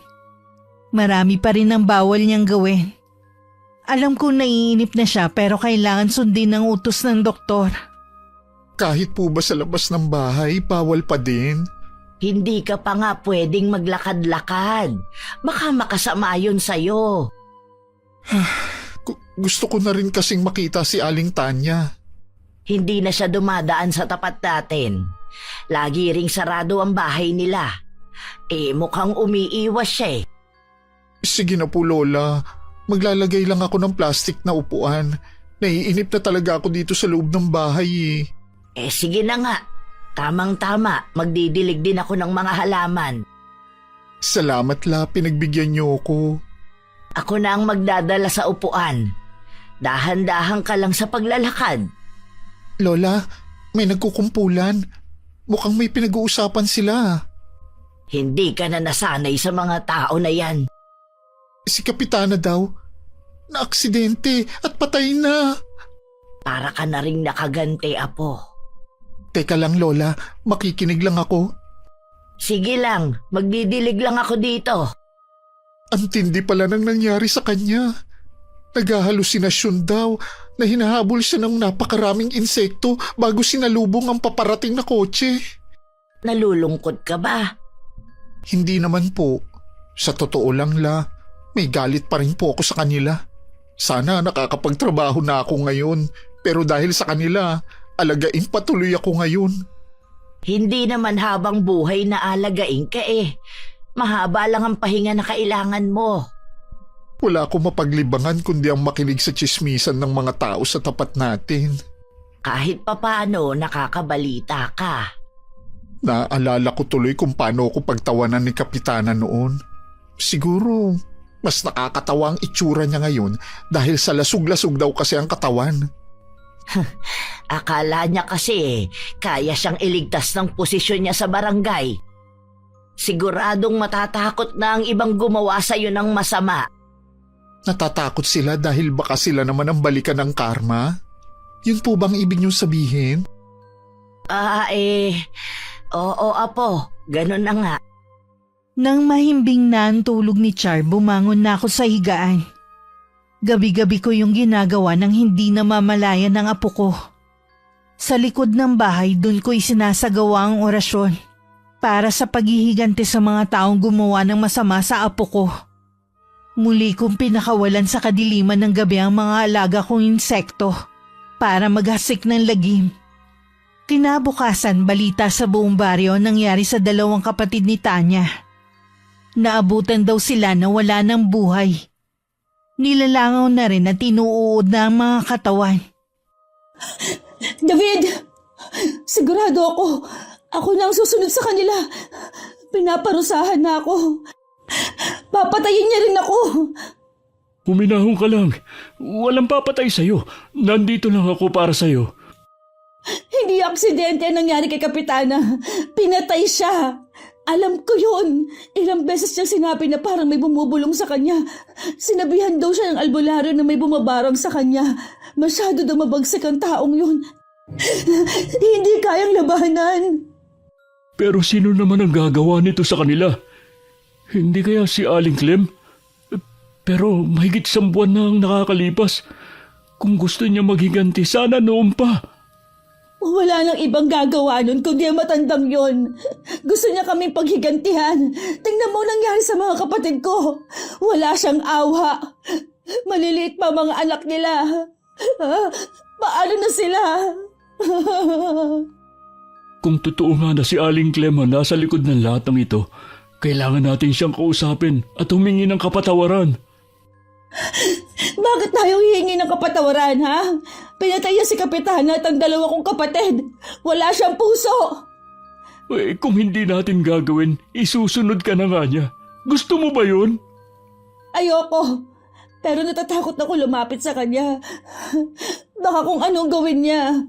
Speaker 3: Marami pa rin ang bawal niyang gawin. Alam kong naiinip na siya pero kailangan sundin ang utos ng doktor.
Speaker 2: Kahit po ba sa labas ng bahay, bawal pa din?
Speaker 1: Hindi ka pa nga pwedeng maglakad-lakad. Baka makasama yun sa'yo.
Speaker 2: Gusto ko na rin kasing makita si Aling Tanya.
Speaker 1: Hindi na siya dumadaan sa tapat natin. Lagi ring sarado ang bahay nila. Mukhang umiiwas siya
Speaker 2: Sige na po, Lola. Maglalagay lang ako ng plastic na upuan. Naiinip na talaga ako dito sa loob ng bahay eh.
Speaker 1: Sige na nga. Tamang-tama, magdidilig din ako ng mga halaman.
Speaker 2: Salamat la, pinagbigyan niyo ako.
Speaker 1: Ako na ang magdadala sa upuan. Dahan-dahan ka lang sa paglalakad.
Speaker 2: Lola, may nagkukumpulan. Mukhang may pinag-uusapan sila.
Speaker 1: Hindi ka na nasanay sa mga tao na yan.
Speaker 2: Si Kapitana daw, na-aksidente at patay na.
Speaker 1: Para ka na ring nakagante, Apo.
Speaker 2: Teka lang Lola, makikinig lang ako.
Speaker 1: Sige lang, magdidilig lang ako dito.
Speaker 2: Ang tindi pala nang nangyari sa kanya. Naghahalusinasyon daw na hinahabol siya ng napakaraming insekto bago sinalubong ang paparating na kotse.
Speaker 1: Nalulungkot ka ba?
Speaker 2: Hindi naman po. Sa totoo lang la, may galit pa rin po ako sa kanila. Sana nakakapagtrabaho na ako ngayon, pero dahil sa kanila, alagain patuloy ako ngayon.
Speaker 1: Hindi naman habang buhay na alagain ka eh. Mahaba lang ang pahinga na kailangan mo.
Speaker 2: Wala akong mapaglibangan kundi ang makinig sa tsismisan ng mga tao sa tapat natin.
Speaker 1: Kahit papano nakakabalita ka.
Speaker 2: Naaalala ko tuloy kung paano ako pagtawanan ni Kapitana noon. Siguro, mas nakakatawa ang itsura niya ngayon dahil sa lasug-lasug daw kasi ang katawan.
Speaker 1: Akala niya kasi kaya siyang iligtas ng posisyon niya sa barangay. Siguradong matatakot na ang ibang gumawa sa'yo ng masama.
Speaker 2: Natatakot sila dahil baka sila naman ang balikan ng karma? Yun po bang ibig niyong sabihin?
Speaker 1: Oo Apo, ganun na nga.
Speaker 3: Nang mahimbing na ang tulog ni Char, bumangon na ako sa higaan. Gabi-gabi ko yung ginagawa nang hindi namamalayan ng apo ko. Sa likod ng bahay, doon ko isinasagawa ang orasyon para sa paghihiganti sa mga taong gumawa ng masama sa apo ko. Muli kong pinakawalan sa kadiliman ng gabi ang mga alaga kong insekto para maghasik ng lagim. Kinabukasan, balita sa buong baryo ang nangyari sa dalawang kapatid ni Tanya. Naabutan daw sila na wala ng buhay. Nilalangaw na rin at tinuuod na ang mga katawan.
Speaker 4: David! Sigurado ako. Ako na ang susunod sa kanila. Pinaparusahan na ako. Papatayin niya rin ako.
Speaker 5: Huminahon ka lang. Walang papatay sa'yo. Nandito lang ako para sa'yo.
Speaker 4: Hindi aksidente ang nangyari kay Kapitana. Pinatay siya. Alam ko yun. Ilang beses niyang sinabi na parang may bumubulong sa kanya. Sinabihan daw siya ng albularyo na may bumabarang sa kanya. Masyado daw mabagsik ang taong yun. Hindi kayang labanan.
Speaker 5: Pero sino naman ang gagawa nito sa kanila? Hindi kaya si Aling Clem? Pero mahigit 1 buwan na ang nakakalipas. Kung gusto niya maghiganti, sana noon pa.
Speaker 4: Wala nang ibang gagawa nun kundi ang matandang yon. Gusto niya kaming paghigantihan. Tingnan mo nangyari sa mga kapatid ko. Wala siyang awa. Maliliit pa mga anak nila. Paano na sila?
Speaker 5: Kung totoo nga na si Aling Clem ang nasa likod ng lahat ng ito, kailangan natin siyang kausapin at humingi ng kapatawaran.
Speaker 4: Bakit tayo hihingi ng kapatawaran, ha? Pinatay niya si Kapitana at ang 2 kong kapatid. Wala siyang puso.
Speaker 5: Kung hindi natin gagawin, isusunod ka na nga niya. Gusto mo ba yun?
Speaker 4: Ayoko. Pero natatakot ako lumapit sa kanya. Baka kung anong gawin niya.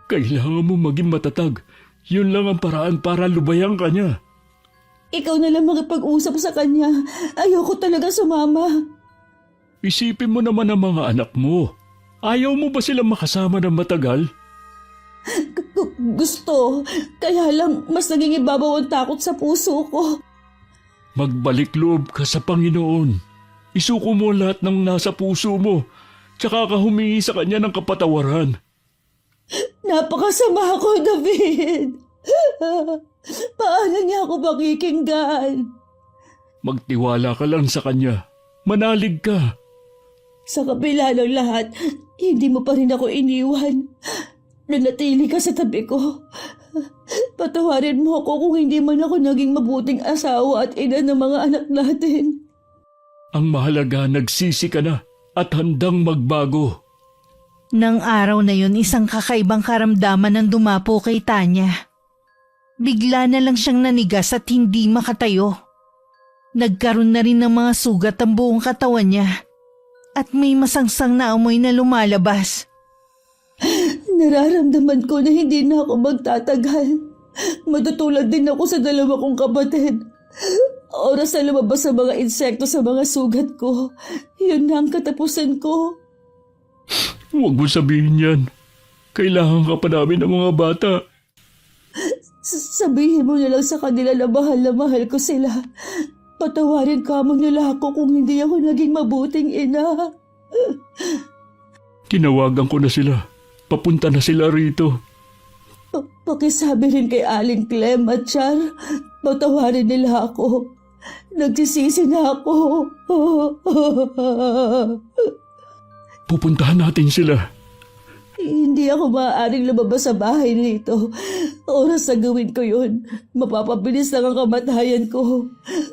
Speaker 5: Kailangan mo maging matatag. Yun lang ang paraan para lubayan ka niya.
Speaker 4: Ikaw na lang makipag-usap sa kanya. Ayoko talaga sumama.
Speaker 5: Isipin mo naman ang mga anak mo. Ayaw mo ba silang makasama ng matagal?
Speaker 4: Gusto. Kaya lang mas naging ibabaw ang takot sa puso ko.
Speaker 5: Magbalik loob ka sa Panginoon. Isuko mo lahat ng nasa puso mo. Tsaka ka humingi sa kanya ng kapatawaran.
Speaker 4: Napakasama ko, David. Paano niya ako makikinggan?
Speaker 5: Magtiwala ka lang sa kanya. Manalig ka.
Speaker 4: Sa kabila ng lahat, hindi mo pa rin ako iniwan. Nanatili ka sa tabi ko. Patawarin mo ako kung hindi man ako naging mabuting asawa at ina ng mga anak natin.
Speaker 5: Ang mahalaga, nagsisi ka na at handang magbago.
Speaker 3: Nang araw na yun, isang kakaibang karamdaman ang dumapo kay Tanya. Bigla na lang siyang nanigas at hindi makatayo. Nagkaroon na rin ng mga sugat ang buong katawan niya at may masangsang na amoy na lumalabas.
Speaker 4: Nararamdaman ko na hindi na ako magtatagal. Matutulad din ako sa dalawa kong kapatid. Oras na lumabas sa mga insekto sa mga sugat ko. Yun na ang katapusan ko.
Speaker 5: Huwag mo sabihin yan. Kailangan ka pa namin ng mga bata.
Speaker 4: Sabihin mo na lang sa kanila na mahal ko sila. Patawarin ka mo nila ako kung hindi ako naging mabuting ina.
Speaker 5: Tinawagan ko na sila. Papunta na sila rito.
Speaker 4: Pakisabi rin kay Aling Clem at Char. Patawarin nila ako. Nagsisisi na ako.
Speaker 5: Pupuntahan natin sila.
Speaker 4: Hindi ako maaaring lumabas sa bahay nito. Oras na gawin ko yun, mapapabilis lang ang kamatayan ko.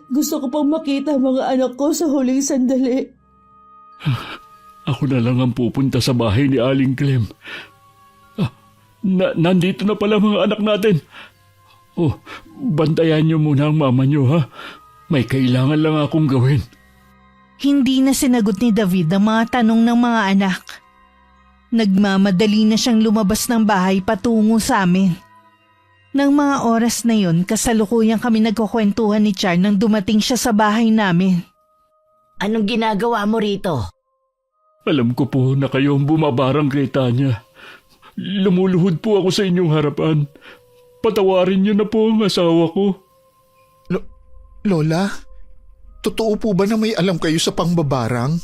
Speaker 4: Gusto ko pang makita ang mga anak ko sa huling sandali.
Speaker 5: Ako na lang ang pupunta sa bahay ni Aling Clem. Nandito na pala mga anak natin. Oh, bantayan niyo muna ang mama niyo, ha? May kailangan lang akong gawin.
Speaker 3: Hindi na sinagot ni David ang mga tanong ng mga anak. Nagmamadali na siyang lumabas ng bahay patungo sa amin. Nang mga oras na yun, kasalukuyang kami nagkukwentuhan ni Char nang dumating siya sa bahay namin.
Speaker 1: Anong ginagawa mo rito?
Speaker 5: Alam ko po na kayo ang bumabarang kay Tanya. Lumuluhod po ako sa inyong harapan. Patawarin niyo na po ang asawa ko.
Speaker 2: Lola, totoo po ba na may alam kayo sa pangbabarang?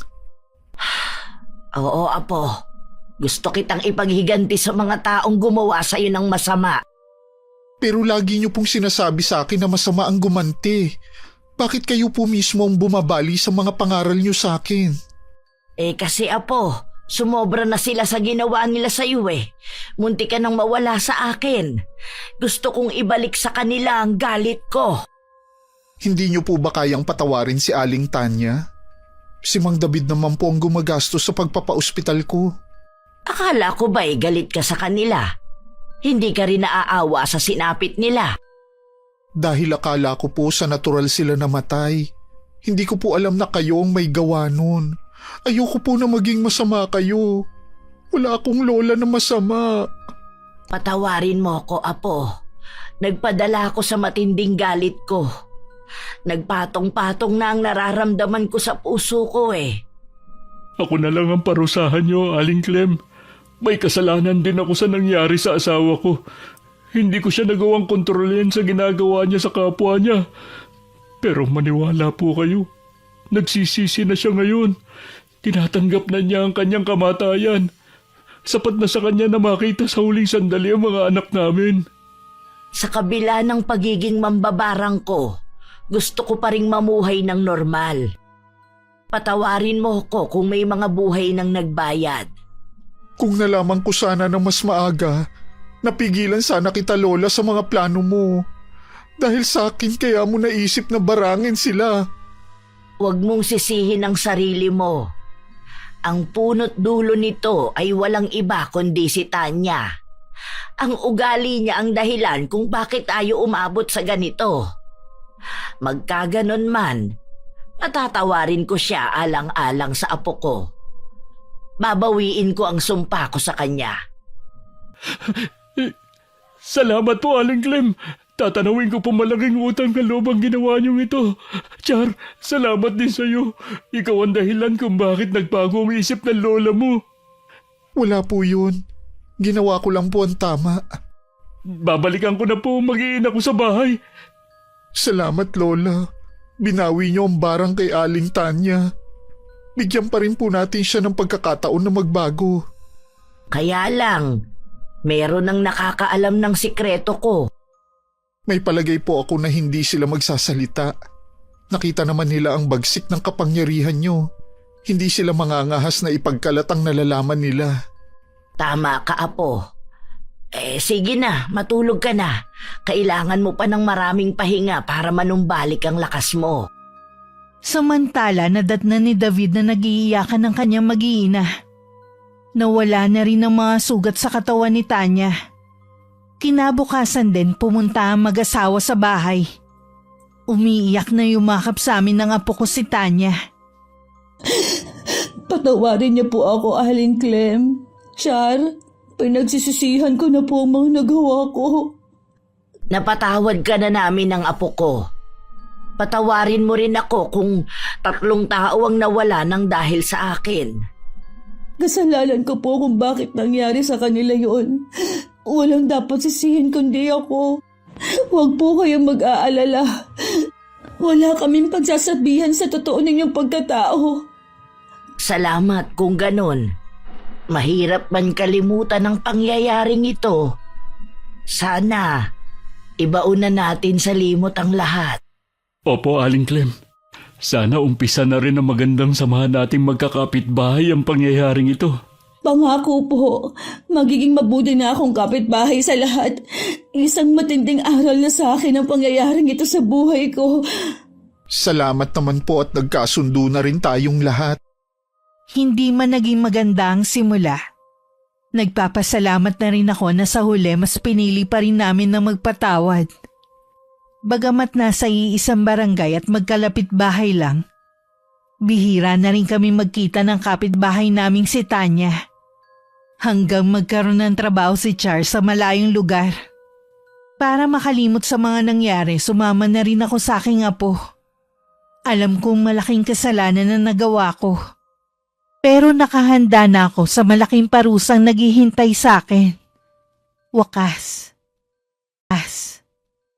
Speaker 1: Oo, Apo. Gusto kitang ipaghiganti sa mga taong gumawa sa iyo ng masama.
Speaker 2: Pero lagi niyo pong sinasabi sa akin na masama ang gumanti. Bakit kayo po mismo ang bumabali sa mga pangaral niyo sa akin?
Speaker 1: Kasi Apo, sumobra na sila sa ginawa nila sa iyo Munti ka nang mawala sa akin. Gusto kong ibalik sa kanila ang galit ko.
Speaker 2: Hindi niyo po ba kayang patawarin si Aling Tanya? Si Mang David naman po ang gumagastos sa pagpapa-ospital ko.
Speaker 1: Akala ko ba'y galit ka sa kanila? Hindi ka rin naaawa sa sinapit nila.
Speaker 2: Dahil akala ko po sa natural sila namatay. Hindi ko po alam na kayo ang may gawa nun. Ayoko po na maging masama kayo. Wala akong lola na masama.
Speaker 1: Patawarin mo ko, Apo. Nagpadala ako sa matinding galit ko. Nagpatong-patong na ang nararamdaman ko sa puso ko
Speaker 5: Ako na lang ang parusahan niyo, Aling Clem. May kasalanan din ako sa nangyari sa asawa ko. Hindi ko siya nagawang kontrolin sa ginagawa niya sa kapwa niya. Pero maniwala po kayo. Nagsisisi na siya ngayon. Tinatanggap na niya ang kanyang kamatayan. Sapat na sa kanya na makita sa huling sandali ang mga anak namin.
Speaker 1: Sa kabila ng pagiging mambabarang ko, gusto ko pa ring mamuhay ng normal. Patawarin mo ko kung may mga buhay nang nagbayad.
Speaker 2: Kung nalaman ko sana ng mas maaga, napigilan sana kita lola sa mga plano mo. Dahil sa akin kaya mo naisip na barangin sila.
Speaker 1: Huwag mong sisihin ang sarili mo. Ang punot dulo nito ay walang iba kundi si Tanya. Ang ugali niya ang dahilan kung bakit tayo umabot sa ganito. Magkaganon man, patatawarin ko siya alang-alang sa apo ko. Babawiin ko ang sumpa ko sa kanya.
Speaker 5: Salamat po, Aling Clem. Tatanawin ko po malaking utang na loob ang ginawa niyong ito. Char, salamat din sa iyo. Ikaw ang dahilan kung bakit nagbago ang isip ng lola mo.
Speaker 2: Wala po yun. Ginawa ko lang po ang tama.
Speaker 5: Babalikan ko na po, mag-iin ako sa bahay.
Speaker 2: Salamat lola. Binawi niyo ang barang kay Aling Tanya. Bigyan pa rin po natin siya ng pagkakataon na magbago.
Speaker 1: Kaya lang, meron nang nakakaalam ng sikreto ko.
Speaker 2: May palagay po ako na hindi sila magsasalita. Nakita naman nila ang bagsik ng kapangyarihan niyo. Hindi sila mangangahas na ipagkalat ang nalalaman nila.
Speaker 1: Tama ka, Apo. Sige na, matulog ka na. Kailangan mo pa ng maraming pahinga para manumbalik ang lakas mo.
Speaker 3: Samantala nadatnan ni David na nag-iiyakan ng kanyang mag-iina. Nawala na rin ang mga sugat sa katawan ni Tanya. Kinabukasan din pumunta ang mag-asawa sa bahay. Umiiyak na yumakap sa amin ng apo ko si Tanya.
Speaker 4: Patawarin niyo po ako, Aling Clem. Char, pinagsisisihan ko na po ang mga nagawa ko.
Speaker 1: Napatawad ka na namin ng apo ko. Patawarin mo rin ako kung 3 tao ang nawala ng dahil sa akin.
Speaker 4: Kasalanan ko po kung bakit nangyari sa kanila yon. Walang dapat sisihin kundi ako. Huwag po kayong mag-aalala. Wala kaming pagsasabihan sa totoo ninyong pagkatao.
Speaker 1: Salamat kung ganon. Mahirap man kalimutan ang pangyayaring ito. Sana, ibauna natin sa limot ang lahat.
Speaker 5: Opo, Aling Clem. Sana umpisa na rin ang magandang samahan nating magkakapitbahay ang pangyayaring ito.
Speaker 4: Pangako po, magiging mabuti na akong kapitbahay sa lahat. Isang matinding aral na sa akin ang pangyayaring ito sa buhay ko.
Speaker 2: Salamat naman po at nagkasundo na rin tayong lahat.
Speaker 3: Hindi man naging maganda ang simula. Nagpapasalamat na rin ako na sa huli mas pinili pa rin namin na magpatawad. Bagamat nasa iisang barangay at magkalapit bahay lang, bihira na rin kami magkita ng kapitbahay naming si Tanya. Hanggang magkaroon ng trabaho si Char sa malayong lugar. Para makalimot sa mga nangyari, sumama na rin ako sa aking apo. Alam kong malaking kasalanan na nagawa ko. Pero nakahanda na ako sa malaking parusang naghihintay sa akin. Wakas.